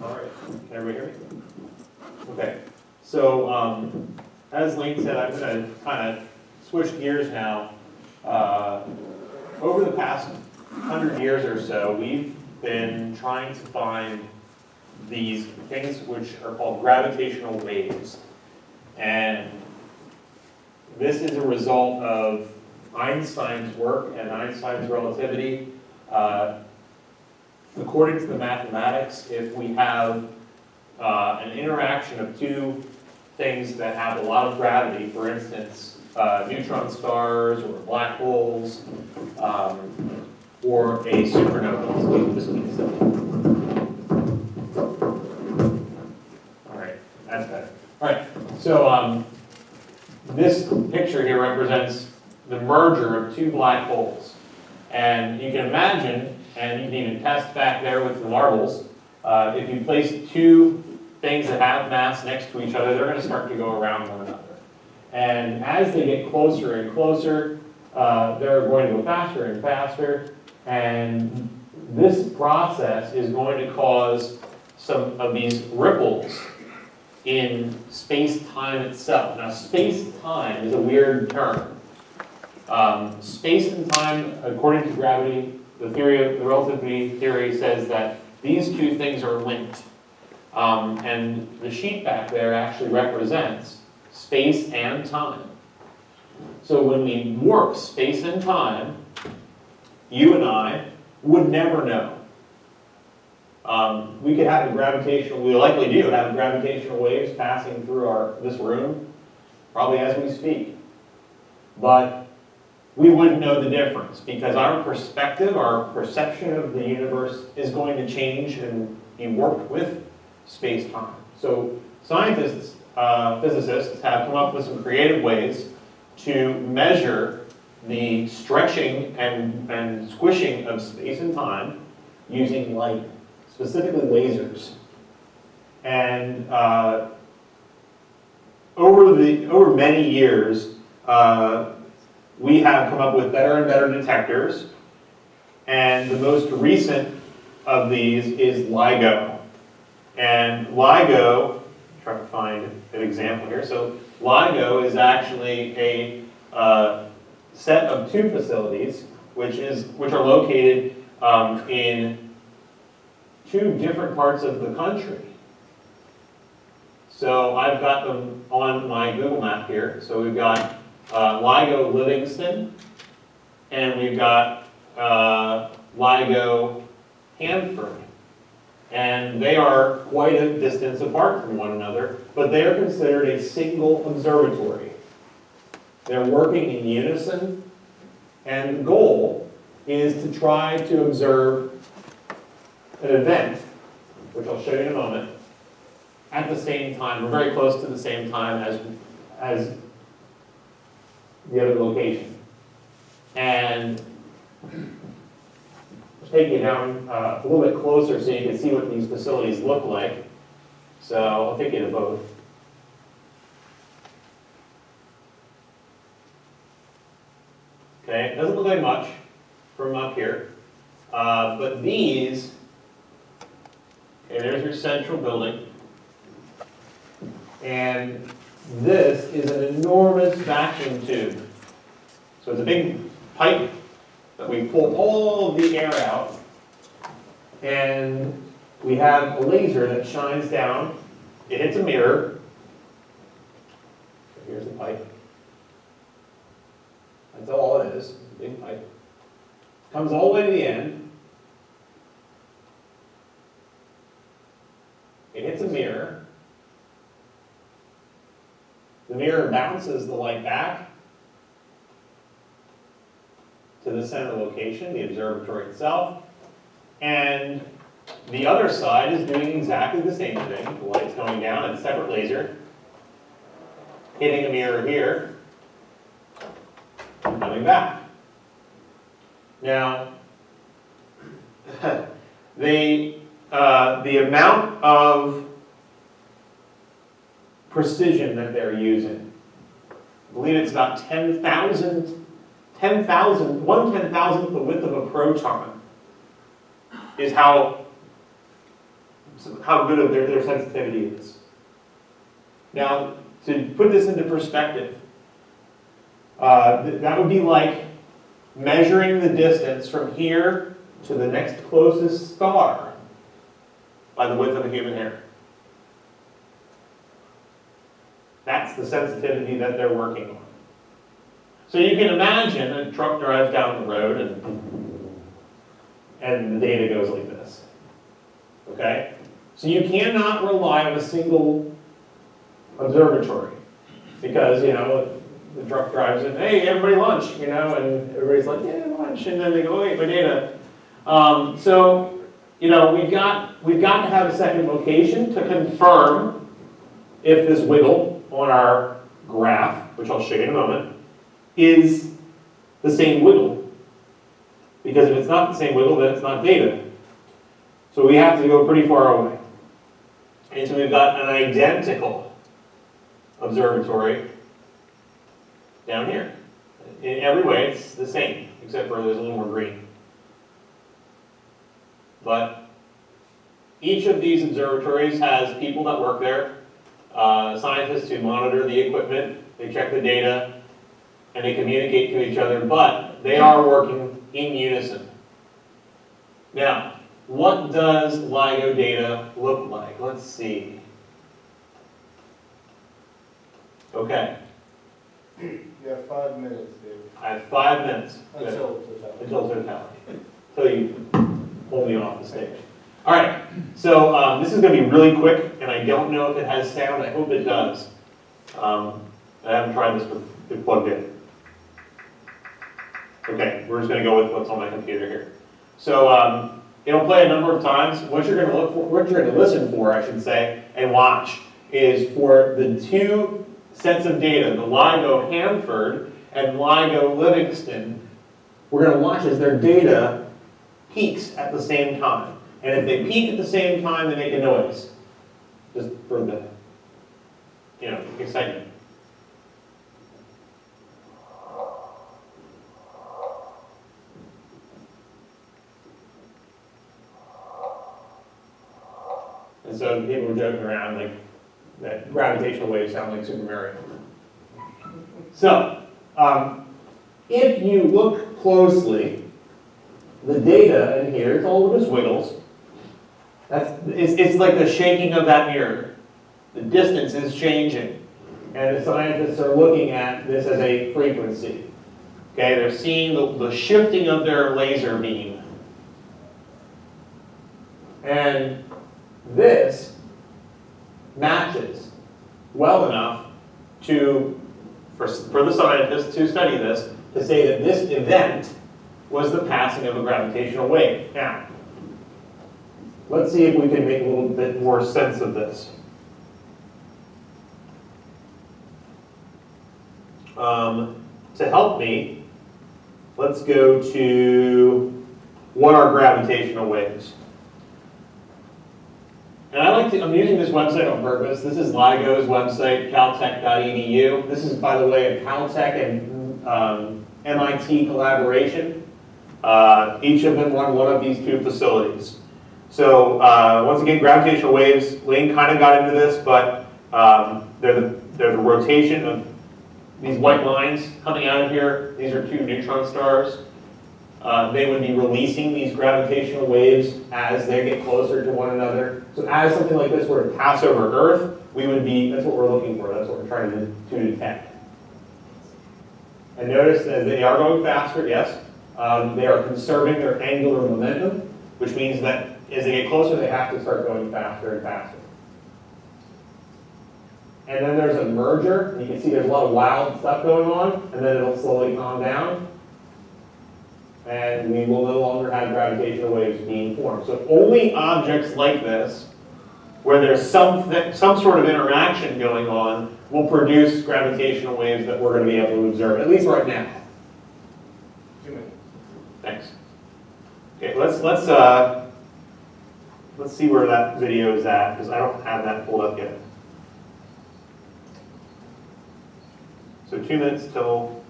All right, can everybody hear me? Okay, so as Lane said, I'm going to kind of switch gears now. Over the past 100 years or so, we've been trying to find these things which are called gravitational waves. And this is a result of Einstein's work and Einstein's relativity. According to the mathematics, if we have an interaction of two things that have a lot of gravity, for instance, neutron stars or black holes, or a supernova. This will be simple. All right, that's better. All right, so this picture here represents the merger of two black holes. And you can imagine, and you can even test back there with the marbles, if you place two things that have mass next to each other, they're going to start to go around one another. And as they get closer and closer, they're going to go faster and faster. And this process is going to cause some of these ripples in space-time itself. Now, space-time is a weird term. Space and time, according to gravity, the relativity theory says that these two things are linked. And the sheet back there actually represents space and time. So when we warp space and time, you and I would never know. We could have we likely do have gravitational waves passing through this room, probably as we speak. But we wouldn't know the difference because our perspective, our perception of the universe is going to change and be warped with space-time. So scientists, physicists have come up with some creative ways to measure the stretching and squishing of space and time using light, specifically lasers. And over many years, we have come up with better and better detectors, and the most recent of these is LIGO. And LIGO, try to find an example here. So LIGO is actually a set of two facilities, which are located in two different parts of the country. So I've got them on my Google map here. So we've got LIGO Livingston, and we've got LIGO Hanford. And they are quite a distance apart from one another, but they are considered a single observatory. They're working in unison, and the goal is to try to observe an event, which I'll show you in a moment, at the same time, or very close to the same time as the other location. And take you down a little bit closer so you can see what these facilities look like. So I'll take you to both. Okay, it doesn't look like much from up here, but these, okay, there's your central building, and this is an enormous vacuum tube. So it's a big pipe that we pull all of the air out, and we have a laser that shines down. It hits a mirror. So here's the pipe. That's all it is, a big pipe. Comes all the way to the end. It hits a mirror. The mirror bounces the light back to the center location, the observatory itself. And the other side is doing exactly the same thing. The light's going down, it's a separate laser, hitting a mirror here, and coming back. Now, the amount of precision that they're using, I believe it's about 10,000, 1/10,000th the width of a proton is how good of their sensitivity is. Now, to put this into perspective, that would be like measuring the distance from here to the next closest star by the width of a human hair. That's the sensitivity that they're working on. So you can imagine a truck drives down the road and the data goes like this. Okay? So you cannot rely on a single observatory. Because, you know, the truck drives in, hey, everybody lunch, you know, and everybody's like, yeah, lunch, and then they go, wait, my data. So, you know, we've got to have a second location to confirm if this wiggle on our graph, which I'll show you in a moment, is the same wiggle. Because if it's not the same wiggle, then it's not data. So we have to go pretty far away. And so we've got an identical observatory down here. In every way, it's the same, except for there's a little more green. But each of these observatories has people that work there, scientists who monitor the equipment, they check the data, and they communicate to each other, but they are working in unison. Now, what does LIGO data look like? Let's see. Okay. You have 5 minutes, David. I have 5 minutes. Until totality. Until totality. Until you pull me off the stage. All right, so this is going to be really quick, and I don't know if it has sound. I hope it does. I haven't tried this with it plugged in. Okay, we're just going to go with what's on my computer here. So it'll play a number of times. What you're going to look for, what you're going to listen for, I should say, and watch is for the two sets of data, the LIGO Hanford and LIGO Livingston. We're going to watch as their data peaks at the same time. And if they peak at the same time, they make a noise. Just for the, you know, excitement. And so people were joking around like that gravitational waves sound like Super Mario. So, if you look closely, the data in here, it's all just wiggles. It's like the shaking of that mirror. The distance is changing. And the scientists are looking at this as a frequency. Okay, they're seeing the shifting of their laser beam. And this matches well enough for the scientists to study this, to say that this event was the passing of a gravitational wave. Now, let's see if we can make a little bit more sense of this. To help me, let's go to what are gravitational waves. And I'm using this website on purpose. This is LIGO's website, caltech.edu. This is, by the way, a Caltech and MIT collaboration. Each of them run one of these two facilities. So once again, gravitational waves, Lane kind of got into this, but there's a rotation of these white lines coming out of here. These are two neutron stars. They would be releasing these gravitational waves as they get closer to one another. So as something like this were to pass over Earth, that's what we're looking for. That's what we're trying to detect. And notice that they are going faster, yes. They are conserving their angular momentum, which means that as they get closer, they have to start going faster and faster. And then there's a merger. You can see there's a lot of wild stuff going on, and then it'll slowly calm down. And we will no longer have gravitational waves being formed. So only objects like this, where there's some sort of interaction going on, will produce gravitational waves that we're going to be able to observe, at least right now. 2 minutes. Thanks. Okay, let's see where that video is at, because I don't have that pulled up yet. So 2 minutes till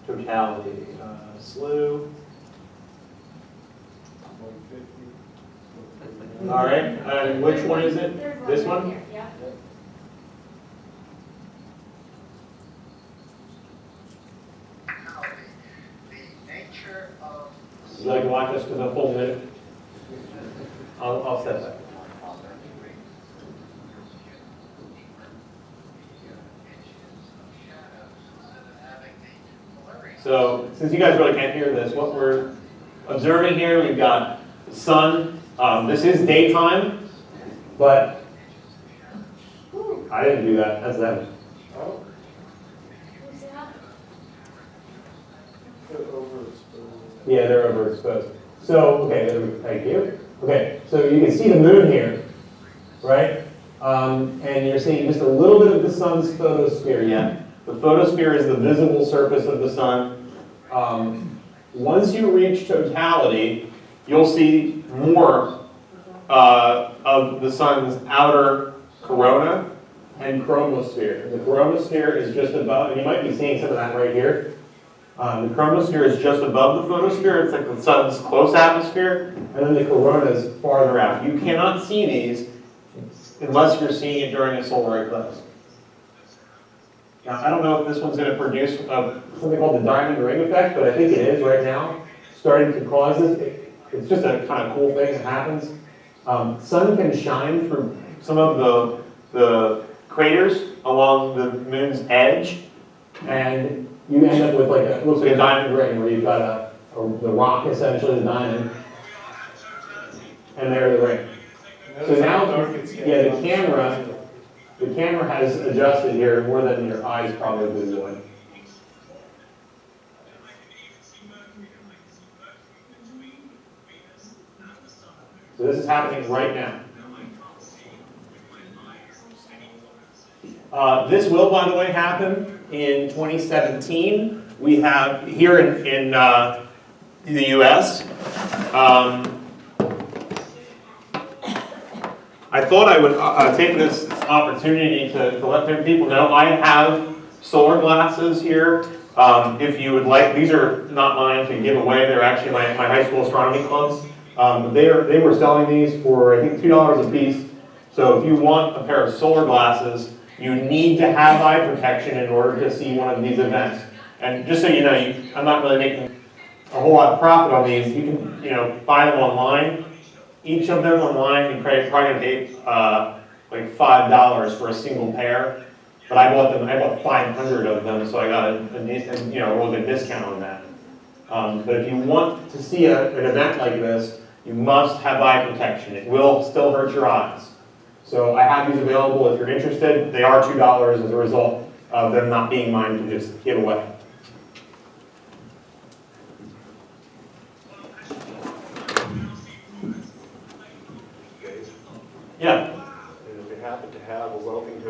totality. Slew. 150. All right, which one is it? There's This right one? here, yeah. Would you like to watch us for the full minute? I'll step back. So, since you guys really can't hear this, what we're observing here, we've got the sun. This is daytime, but I didn't do that, that's them. Oh, Who's that? they're overexposed. Yeah, they're overexposed. So, okay, thank you. Okay, so you can see the moon here, right? And you're seeing just a little bit of the sun's photosphere yet. The photosphere is the visible surface of the sun. Once you reach totality, you'll see more of the sun's outer corona and chromosphere. The chromosphere is just above, and you might be seeing some of that right here. The chromosphere is just above the photosphere. It's like the sun's close atmosphere, and then the corona is farther out. You cannot see these unless you're seeing it during a solar eclipse. Now, I don't know if this one's going to produce something called the diamond ring effect, but I think it is right now, starting to cause this. It's just a kind of cool thing that happens. Sun can shine through some of the craters along the moon's edge, and you end up with like it looks like a diamond ring where you've got the rock, essentially the diamond, and there's the ring. So now, yeah, the camera has adjusted here more than your eyes probably would. So this is happening right now. This will, by the way, happen in 2017. We have here in the U.S. I thought I would take this opportunity to let people know I have solar glasses here. If you would like, these are not mine to give away. They're actually my high school astronomy club's. They were selling these for I think $2 a piece. So if you want a pair of solar glasses, you need to have eye protection in order to see one of these events. And just so you know, I'm not really making a whole lot of profit on these. You can buy them online. Each of them online, you're probably going to pay like $5 for a single pair. But I bought 500 of them, so I got a real good discount on that. But if you want to see an event like this, you must have eye protection. It will still hurt your eyes. So I have these available if you're interested. They are $2 as a result of them not being mine to just give away. Yeah. And if you happen to have a welding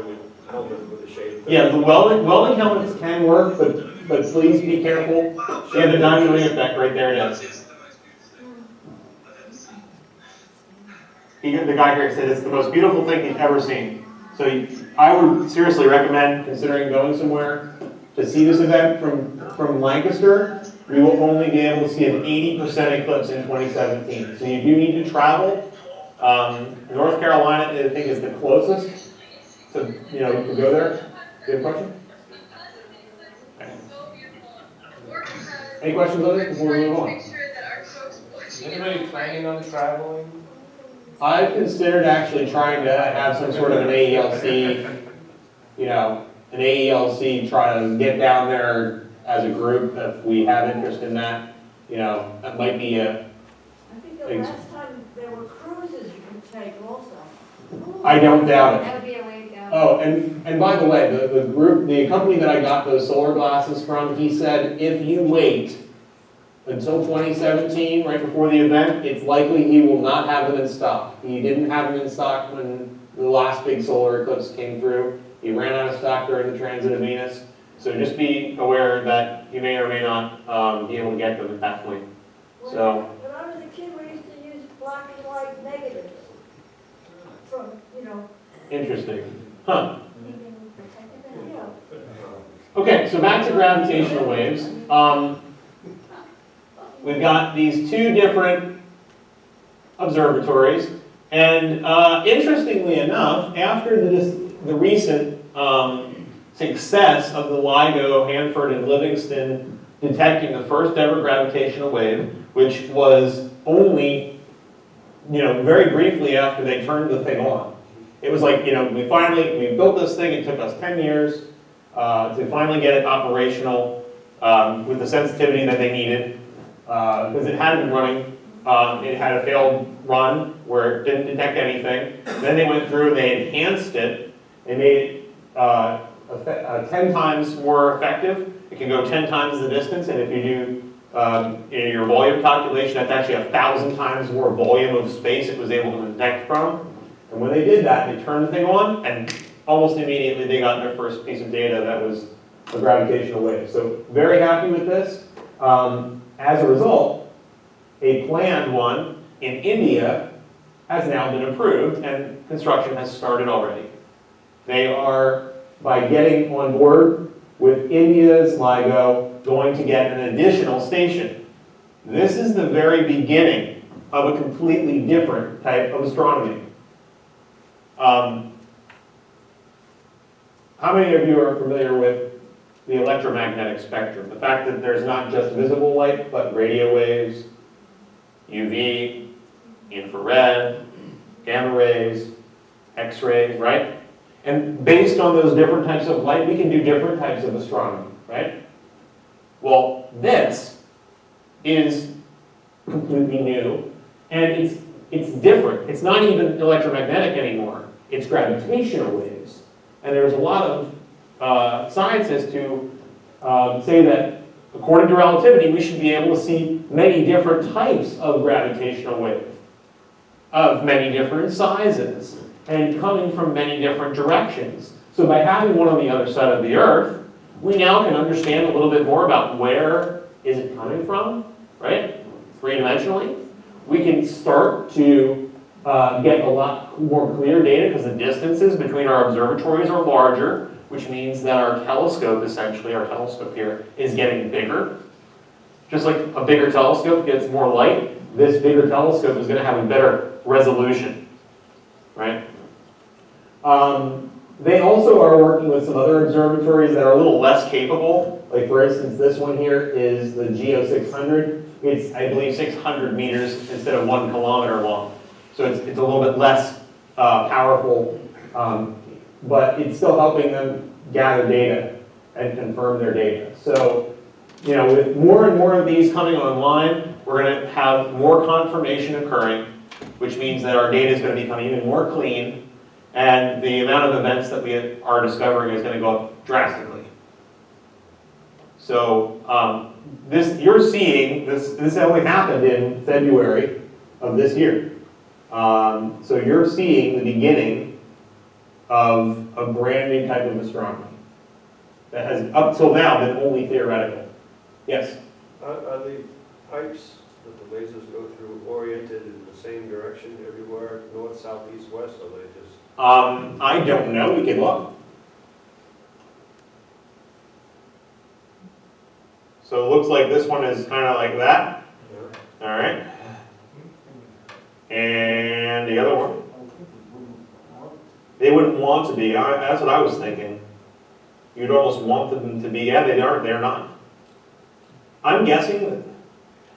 helmet with a shade. Yeah, the welding helmets can work, but please be careful. Yeah, the diamond ring effect right there it is. The guy here said it's the most beautiful thing he's ever seen. So I would seriously recommend considering going somewhere to see this event from Lancaster. We will only be able to see an 80% eclipse in 2017. So you do need to travel. North Carolina, I think, is the closest to to go there. Do you have a question? Any questions on this before we move on? Is anybody planning on traveling? I've considered actually trying to have some sort of an AELC, try to get down there as a group if we have interest in that. That might be a. I think the last time there were cruises you could take also. I don't doubt it. That would be a way to go. Oh, and by the way, the company that I got those solar glasses from, he said if you wait until 2017, right before the event, it's likely he will not have them in stock. He didn't have them in stock when the last big solar eclipse came through. He ran out of stock during the transit of Venus. So just be aware that you may or may not be able to get them at that point. When I was a kid, we used to use black and white negatives from, Interesting. Huh. yeah. Okay, so back to gravitational waves. We've got these two different observatories, and interestingly enough, after the recent success of the LIGO, Hanford, and Livingston detecting the first ever gravitational wave, which was only, very briefly after they turned the thing on. It was like, we built this thing, it took us 10 years to finally get it operational with the sensitivity that they needed, because it hadn't been running. It had a failed run where it didn't detect anything. Then they went through and they enhanced it. They made it 10 times more effective. It can go 10 times the distance, and if you do in your volume calculation, that's actually 1,000 times more volume of space it was able to detect from. And when they did that, they turned the thing on, and almost immediately they got their first piece of data that was a gravitational wave. So very happy with this. As a result, a planned one in India has now been approved, and construction has started already. They are, by getting on board with India's LIGO, going to get an additional station. This is the very beginning of a completely different type of astronomy. How many of you are familiar with the electromagnetic spectrum? The fact that there's not just visible light, but radio waves, UV, infrared, gamma rays, X-rays, right? And based on those different types of light, we can do different types of astronomy, right? Well, this is completely new, and it's different. It's not even electromagnetic anymore. It's gravitational waves. And there's a lot of scientists who say that according to relativity, we should be able to see many different types of gravitational waves of many different sizes and coming from many different directions. So by having one on the other side of the Earth, we now can understand a little bit more about where is it coming from, right? Three-dimensionally. We can start to get a lot more clear data because the distances between our observatories are larger, which means that our telescope, essentially, our telescope here, is getting bigger. Just like a bigger telescope gets more light, this bigger telescope is going to have a better resolution, right? They also are working with some other observatories that are a little less capable. Like for instance, this one here is the GEO 600. It's, I believe, 600 meters instead of 1 kilometer long. So it's a little bit less powerful, but it's still helping them gather data and confirm their data. So, you know, with more and more of these coming online, we're going to have more confirmation occurring, which means that our data is going to become even more clean, and the amount of events that we are discovering is going to go up drastically. So you're seeing this only happened in February of this year. So you're seeing the beginning of a brand new type of astronomy that has up till now been only theoretical. Yes? Are the pipes that the lasers go through oriented in the same direction everywhere, north, south, east, west, or are they just... I don't know. We can look. So it looks like this one is kind of like that. Yeah. All right. And the other one? They wouldn't want to be. That's what I was thinking. You'd almost want them to be. Yeah, they aren't. They're not. I'm guessing that. It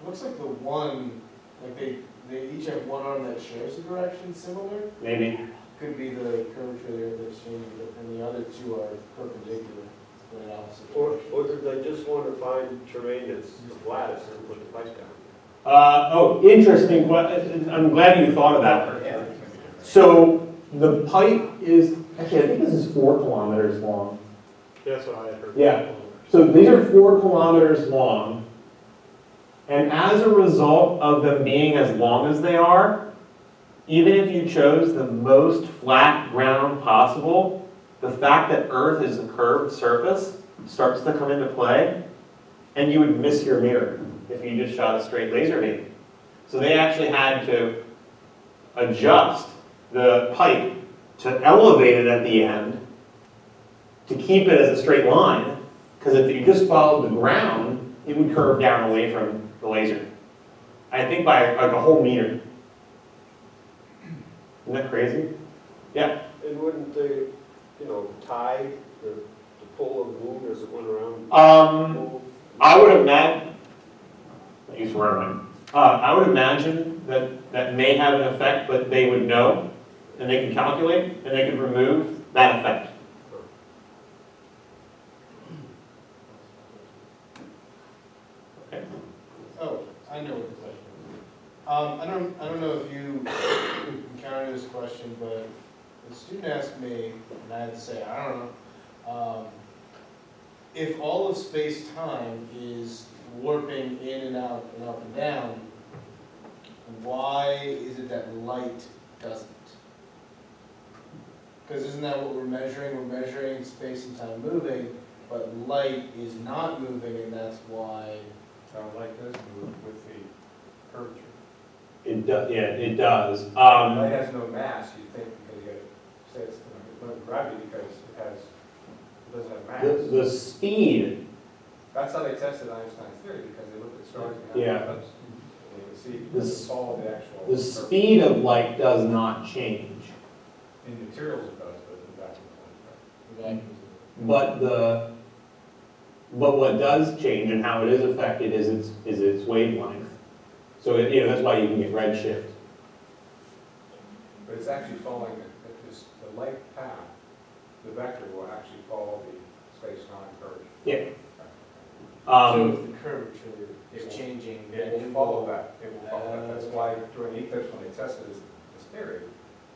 looks like the one, like they each have one arm that shares the direction similar. Maybe. Could be the curvature there they're seeing, and the other two are perpendicular, right opposite. Or did they just want to find terrain that's flattest and put the pipe down? Oh, interesting question. I'm glad you thought of that. So the pipe is, actually I think this is 4 kilometers long. That's what I had heard. Yeah. So these are 4 kilometers long. And as a result of them being as long as they are, even if you chose the most flat ground possible, the fact that Earth is a curved surface starts to come into play, and you would miss your mirror if you just shot a straight laser beam. So they actually had to adjust the pipe to elevate it at the end to keep it as a straight line, because if you just followed the ground, it would curve down away from the laser. I think by like a whole meter. Isn't that crazy? Yeah. And wouldn't they, tie the pole of the moon as it went around? I would imagine. I would imagine that may have an effect, but they would know, and they can calculate, and they could remove that effect. Okay. Oh, I know what the question is. I don't know if you encountered this question, but the student asked me, and I had to say, I don't know, If all of space-time is warping in and out and up and down, why is it that light doesn't? Because isn't that what we're measuring? We're measuring space and time moving, but light is not moving, and that's why. Light does move with the curvature. It does, yeah, it does. Light has no mass, you think, because you gotta say it's no gravity because it doesn't have mass. The speed. That's how they tested Einstein's theory, because they looked at stars behind Yeah. the clouds. And they could see, The they follow the actual. The speed of light does not change. In materials it does, but in vacuum it But what does change and how it is affected is its wavelength. So that's why you can get redshift. But it's actually following the light path, the vector will actually follow the space-time curvature. Yeah. So if the curvature is changing, then It will follow that. It will follow that. That's why during the eclipse, when they tested this theory,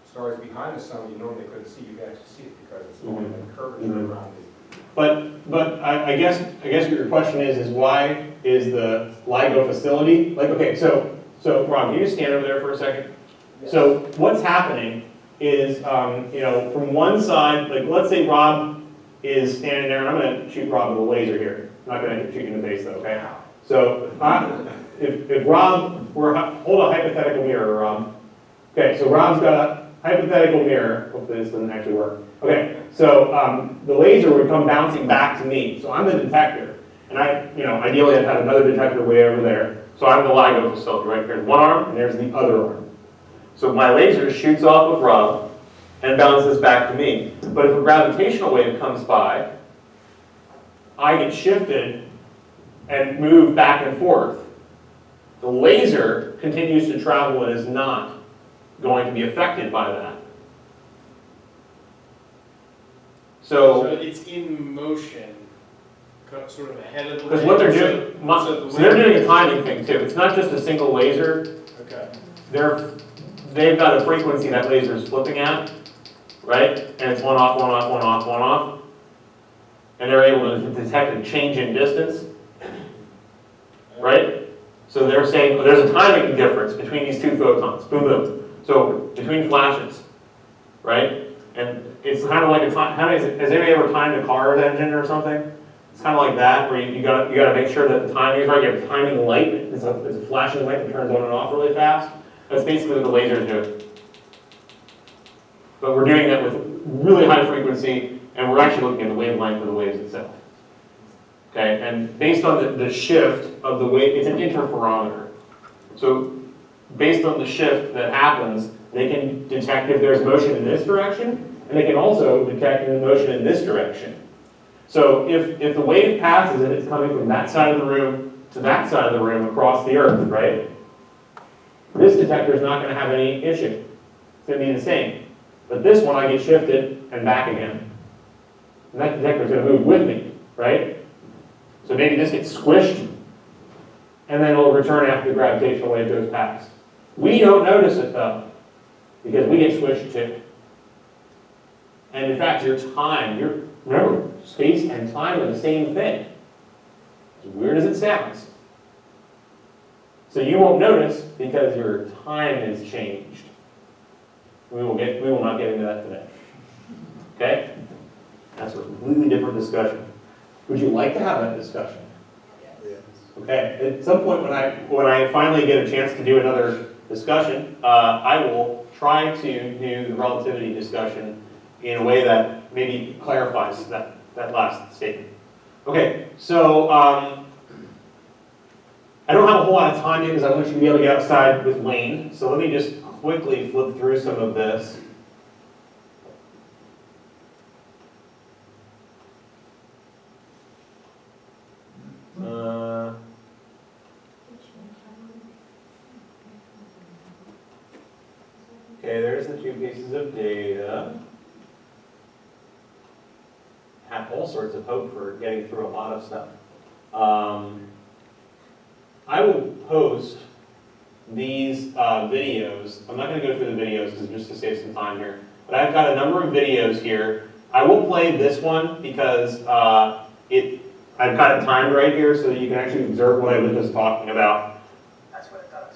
stars behind the sun you normally couldn't see, you can actually see it because it's following the curvature around the. But I guess your question is why is the LIGO facility like? Okay, so Rob, can you just stand over there for a second? Yes. So what's happening is from one side, like let's say Rob is standing there, and I'm going to shoot Rob with a laser here. I'm not going to shoot you in the face though, okay? So if Rob hold a hypothetical mirror, Rob. Okay, so Rob's got a hypothetical mirror. Hopefully this doesn't actually work. Okay, so the laser would come bouncing back to me. So I'm the detector, and ideally I'd have another detector way over there. So I'm the LIGO facility, right? Here's one arm, and there's the other arm. So my laser shoots off of Rob and bounces back to me. But if a gravitational wave comes by, I get shifted and move back and forth. The laser continues to travel and is not going to be affected by that. So it's in motion, sort of ahead of the. Because what they're doing, so they're doing a timing thing too. It's not just a single laser. Okay. They've got a frequency that laser is flipping at, right? And it's one off, one off, one off, one off. And they're able to detect a change in distance, right? So they're saying there's a timing difference between these two photons, boom, boom. So between flashes, right? And it's kind of like has anybody ever timed a car's engine or something? It's kind of like that, where you got to make sure that the timing is right. You have timing light. It's a flashing light that turns on and off really fast. That's basically what the lasers do. But we're doing that with really high frequency, and we're actually looking at the wavelength of the waves itself. Okay, and based on the shift of the wave, it's an interferometer. So based on the shift that happens, they can detect if there's motion in this direction, and they can also detect the motion in this direction. So if the wave passes and it's coming from that side of the room to that side of the room across the Earth, right? This detector is not going to have any issue. It's going to be the same. But this one, I get shifted and back again. And that detector is going to move with me, right? So maybe this gets squished, and then it'll return after the gravitational wave goes past. We don't notice it, though, because we get squished too. And in fact, your time, remember, space and time are the same thing. As weird as it sounds. So you won't notice because your time has changed. We will not get into that today. Okay? That's a completely different discussion. Would you like to have that discussion? Yes. Okay. At some point when I finally get a chance to do another discussion, I will try to do the relativity discussion in a way that maybe clarifies that last statement. Okay, so I don't have a whole lot of time here because I want you to be able to get outside with Wayne. So let me just quickly flip through some of this. Okay, there's the two pieces of data. Have all sorts of hope for getting through a lot of stuff. I will post these videos. I'm not going to go through the videos just to save some time here. But I've got a number of videos here I will play this one because I've got it timed right here so that you can actually observe what I was just talking about. That's what it does.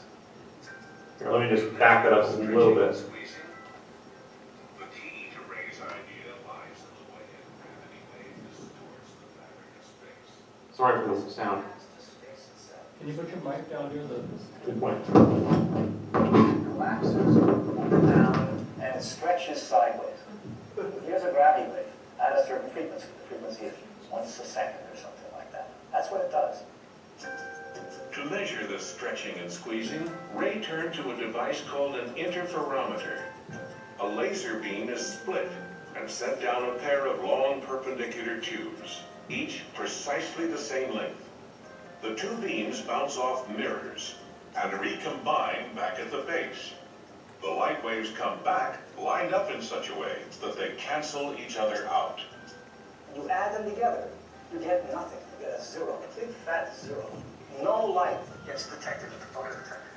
Here, let me just back it up a little bit. The key to Ray's idea lies in the way a gravity wave distorts the fabric of space. Sorry for the sound. Can you put your mic down here? Good point. Collapses up and down, and it stretches sideways. Here's a gravity wave at a certain frequency. The frequency is once a second or something like that. That's what it does. To measure the stretching and squeezing, Ray turned to a device called an interferometer. A laser beam is split and sent down a pair of long perpendicular tubes, each precisely the same length. The two beams bounce off mirrors and recombine back at the base. The light waves come back, lined up in such a way that they cancel each other out. You add them together, you get nothing. You get a zero, a big fat zero. No light gets detected at the photodetector.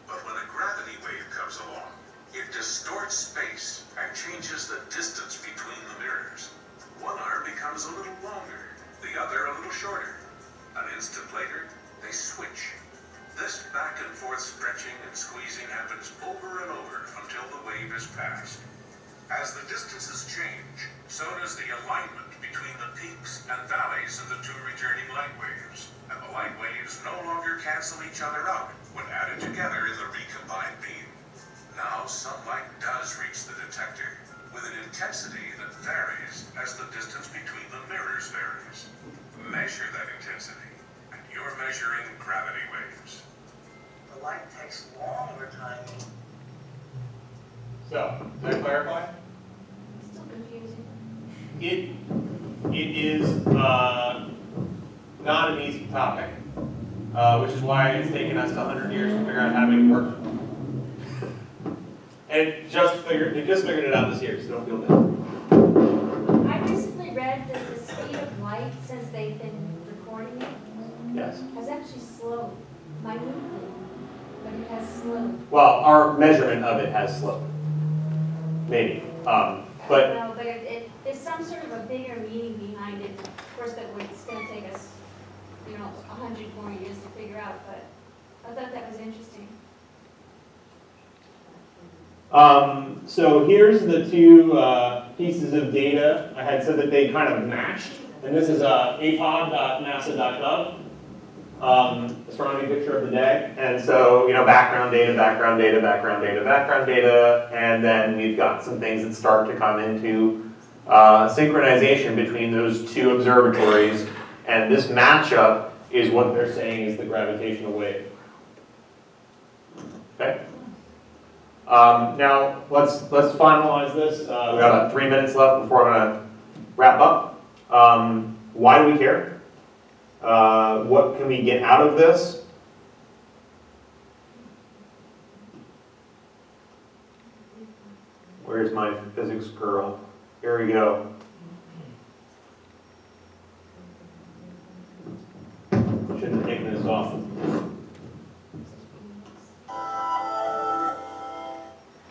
But when a gravity wave comes along, it distorts space and changes the distance between the mirrors. One arm becomes a little longer, the other a little shorter. An instant later, they switch. This back and forth stretching and squeezing happens over and over until the wave is passed. As the distances change, so does the alignment between the peaks and valleys of the two returning light waves. And the light waves no longer cancel each other out when added together in the recombined beam. Now sunlight does reach the detector with an intensity that varies as the distance between the mirrors varies. Measure that intensity, and you're measuring gravity waves. The light takes longer time. So, does that clarify? Still confusing. It is not an easy topic, which is why it's taken us 100 years to figure out how to make it work. And it just figured it out this year, so don't feel bad. I recently read that the speed of light, since they've been recording it, Yes. has actually slowed minutely, but it has slowed. Well, our measurement of it has slowed. Maybe. But No, but there's some sort of a bigger meaning behind it. Of course, it's going to take us, 100 more years to figure out, but I thought that was interesting. So here's the two pieces of data. I had said that they kind of matched. And this is apod.nasa.gov, astronomy picture of the day. And so, background data, background data, background data, background data. And then we've got some things that start to come into synchronization between those two observatories. And this matchup is what they're saying is the gravitational wave. Okay? Now, let's finalize this. We've got about 3 minutes left before I'm going to wrap up. Why do we care? What can we get out of this? Where's my physics girl? Here we go. Shouldn't have taken this off.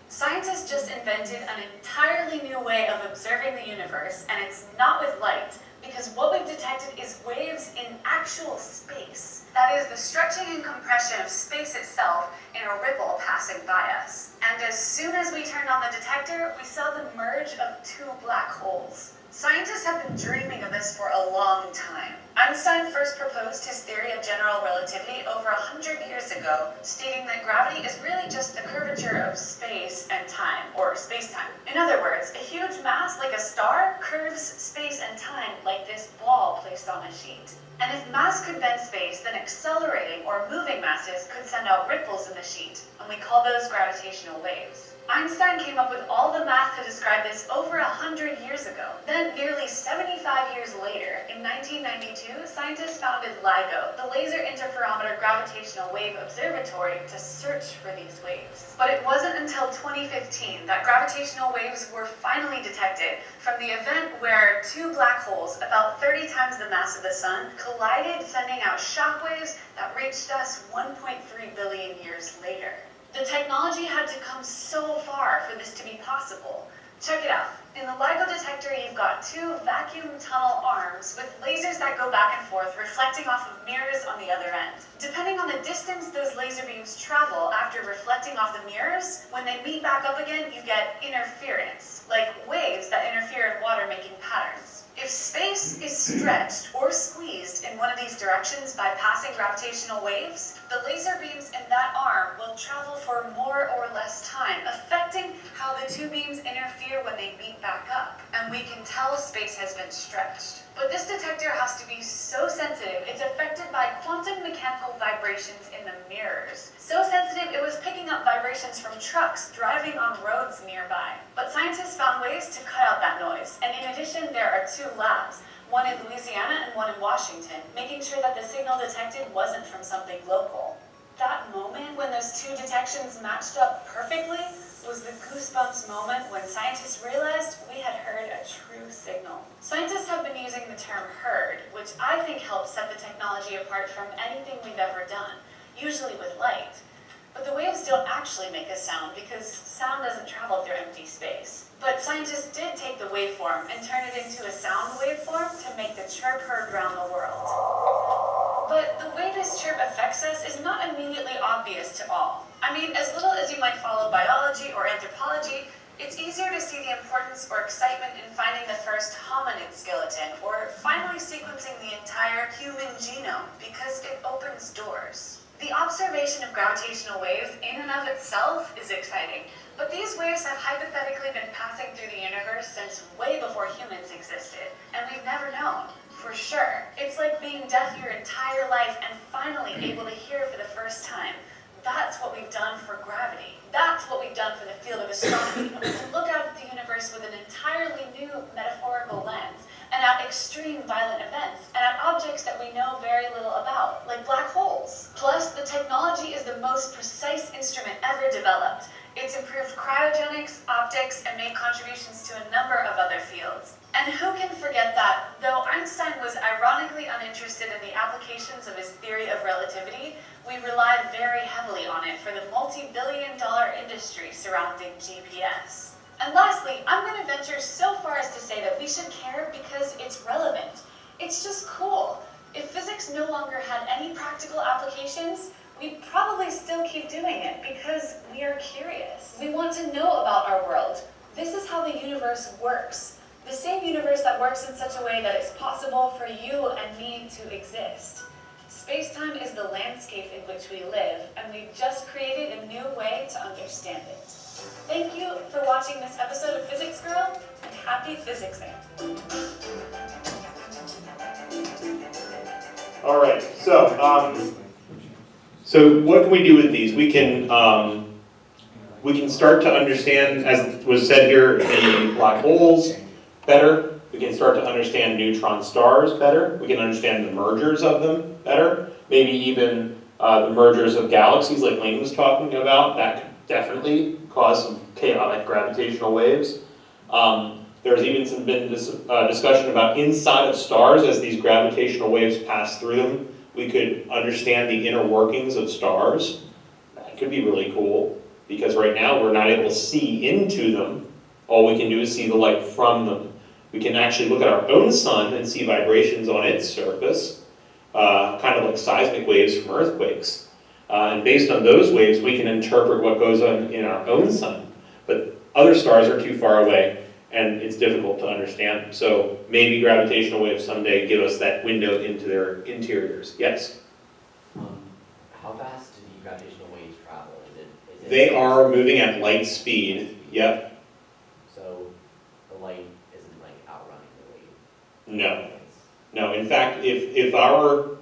Scientists just invented an entirely new way of observing the universe, and it's not with light, because what we've detected is waves in actual space. That is, the stretching and compression of space itself in a ripple passing by us. And as soon as we turned on the detector, we saw the merge of two black holes. Scientists have been dreaming of this for a long time. Einstein first proposed his theory of general relativity over 100 years ago, stating that gravity is really just the curvature of space and time, or space-time. In other words, a huge mass like a star curves space and time like this ball placed on a sheet. And if mass could bend space, then accelerating or moving masses could send out ripples in the sheet, and we call those gravitational waves. Einstein came up with all the math to describe this over 100 years ago. Then, nearly 75 years later, in 1992, scientists founded LIGO, the Laser Interferometer Gravitational Wave Observatory, to search for these waves. But it wasn't until 2015 that gravitational waves were finally detected from the event where two black holes, about 30 times the mass of the Sun, collided, sending out shockwaves that reached us 1.3 billion years later. The technology had to come so far for this to be possible. Check it out. In the LIGO detector, you've got two vacuum tunnel arms with lasers that go back and forth, reflecting off of mirrors on the other end. Depending on the distance those laser beams travel after reflecting off the mirrors, when they meet back up again, you get interference, like waves that interfere in water making patterns. If space is stretched or squeezed in one of these directions by passing gravitational waves, the laser beams in that arm will travel for more or less time, affecting how the two beams interfere when they meet back up. And we can tell space has been stretched. But this detector has to be so sensitive, it's affected by quantum mechanical vibrations in the mirrors. So sensitive, it was picking up vibrations from trucks driving on roads nearby. But scientists found ways to cut out that noise. And in addition, there are two labs, one in Louisiana and one in Washington, making sure that the signal detected wasn't from something local. That moment when those two detections matched up perfectly was the goosebumps moment when scientists realized we had heard a true signal. Scientists have been using the term heard, which I think helps set the technology apart from anything we've ever done, usually with light. But the waves don't actually make a sound because sound doesn't travel through empty space. But scientists did take the waveform and turn it into a sound waveform to make the chirp heard around the world. But the way this chirp affects us is not immediately obvious to all. I mean, as little as you might follow biology or anthropology, it's easier to see the importance or excitement in finding the first hominid skeleton or finally sequencing the entire human genome because it opens doors. The observation of gravitational waves in and of itself is exciting, but these waves have hypothetically been passing through the universe since way before humans existed, and we've never known. For sure. It's like being deaf your entire life and finally able to hear for the first time. That's what we've done for gravity. That's what we've done for the field of astronomy. We can look out at the universe with an entirely new metaphorical lens, and at extreme violent events, and at objects that we know very little about, like black holes. Plus, the technology is the most precise instrument ever developed. It's improved cryogenics, optics, and made contributions to a number of other fields. And who can forget that, though Einstein was ironically uninterested in the applications of his theory of relativity, we relied very heavily on it for the multi-billion-dollar industry surrounding GPS. And lastly, I'm going to venture so far as to say that we should care because it's relevant. It's just cool. If physics no longer had any practical applications, we'd probably still keep doing it because we are curious. We want to know about our world. This is how the universe works. The same universe that works in such a way that it's possible for you and me to exist. Space-time is the landscape in which we live, and we've just created a new way to understand it. Thank you for watching this episode of Physics Girl, and happy physicsing. All right, so what can we do with these? We can start to understand, as was said here, the black holes better. We can start to understand neutron stars better. We can understand the mergers of them better. Maybe even the mergers of galaxies like Lane was talking about. That could definitely cause some chaotic gravitational waves. There's even been discussion about inside of stars as these gravitational waves pass through them. We could understand the inner workings of stars. That could be really cool because right now we're not able to see into them. All we can do is see the light from them. We can actually look at our own sun and see vibrations on its surface, kind of like seismic waves from earthquakes. And based on those waves, we can interpret what goes on in our own sun. But other stars are too far away, and it's difficult to understand. So maybe gravitational waves someday give us that window into their interiors. Yes? How fast do the gravitational waves travel? Is it They are moving at light speed. Yep. So the light isn't like outrunning the wave? No. No, in fact, if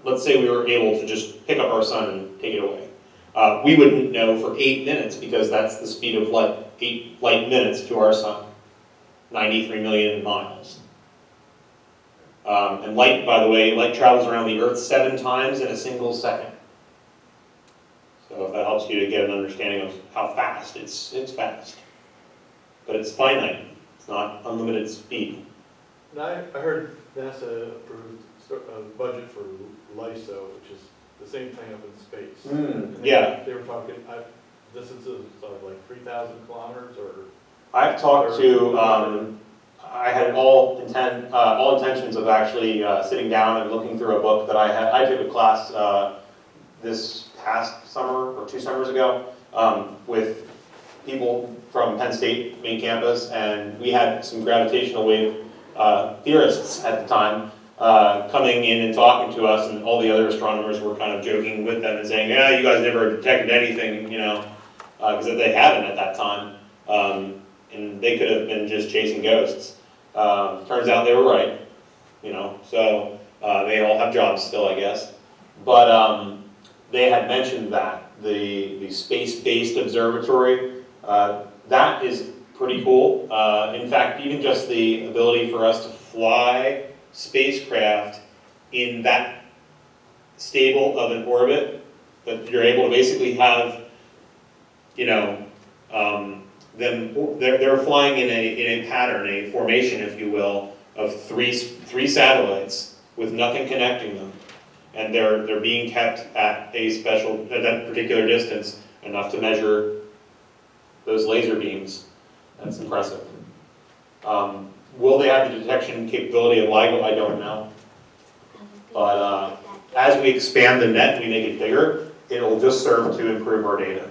let's say we were able to just pick up our sun and take it away, we wouldn't know for 8 minutes because that's the speed of light, 8 light minutes to our sun, 93 million miles. And light, by the way, light travels around the Earth 7 times in a single second. So if that helps you to get an understanding of how fast, it's fast. But it's finite, it's not unlimited speed. And I heard NASA approved a budget for LISO, which is the same thing up in space. Yeah. They were talking distances of like 3,000 kilometers or... I've talked to I had all intentions of actually sitting down and looking through a book that I took a class this past summer or 2 summers ago with people from Penn State main campus, and we had some gravitational wave theorists at the time coming in and talking to us, and all the other astronomers were kind of joking with them and saying, yeah, you guys never detected anything, you know, because they hadn't at that time. And they could have been just chasing ghosts. Turns out they were right, you know, so they all have jobs still, I guess. But they had mentioned that, the space-based observatory, that is pretty cool. In fact, even just the ability for us to fly spacecraft in that stable of an orbit, that you're able to basically have, you know, they're flying in a pattern, a formation, if you will, of three satellites with nothing connecting them, and they're being kept at that particular distance, enough to measure those laser beams. That's impressive. Will they have the detection capability of LIGO? I don't know. But as we expand the net, we make it bigger, it'll just serve to improve our data.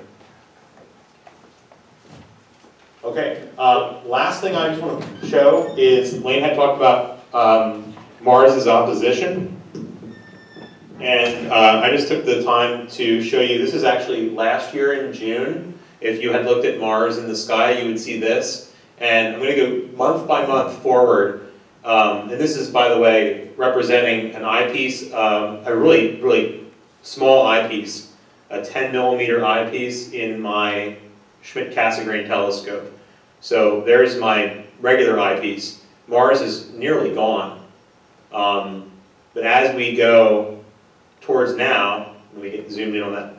Okay, last thing I just want to show is, Lane had talked about Mars's opposition. And I just took the time to show you, this is actually last year in June. If you had looked at Mars in the sky, you would see this. And I'm going to go month by month forward. And this is, by the way, representing an eyepiece, a really, really small eyepiece, a 10mm eyepiece in my Schmidt-Cassegrain telescope. So there's my regular eyepiece. Mars is nearly gone. But as we go towards now, let me get zoomed in on that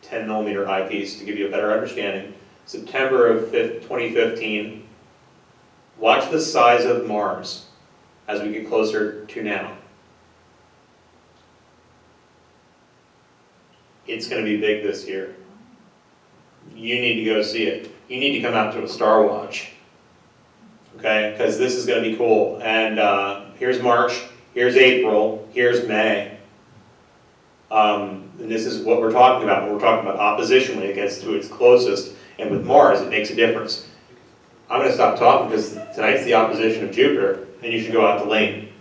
10mm eyepiece to give you a better understanding. September of 2015. Watch the size of Mars as we get closer to now. It's going to be big this year. You need to go see it. You need to come out to a Star Watch. Okay? Because this is going to be cool. And here's March, here's April, here's May. And this is what we're talking about when we're talking about opposition when it gets to its closest. And with Mars, it makes a difference. I'm going to stop talking because tonight's the opposition of Jupiter, and you should go out to Lane.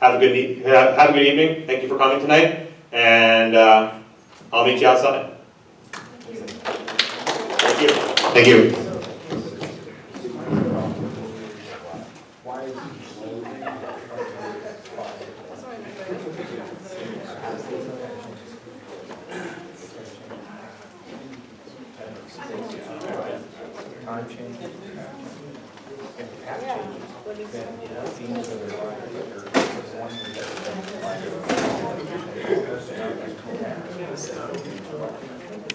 Have a good evening. Thank you for coming tonight, and I'll meet you outside. Thank you. Thank you. Time change. If the path changes, then it seems that there are the ones that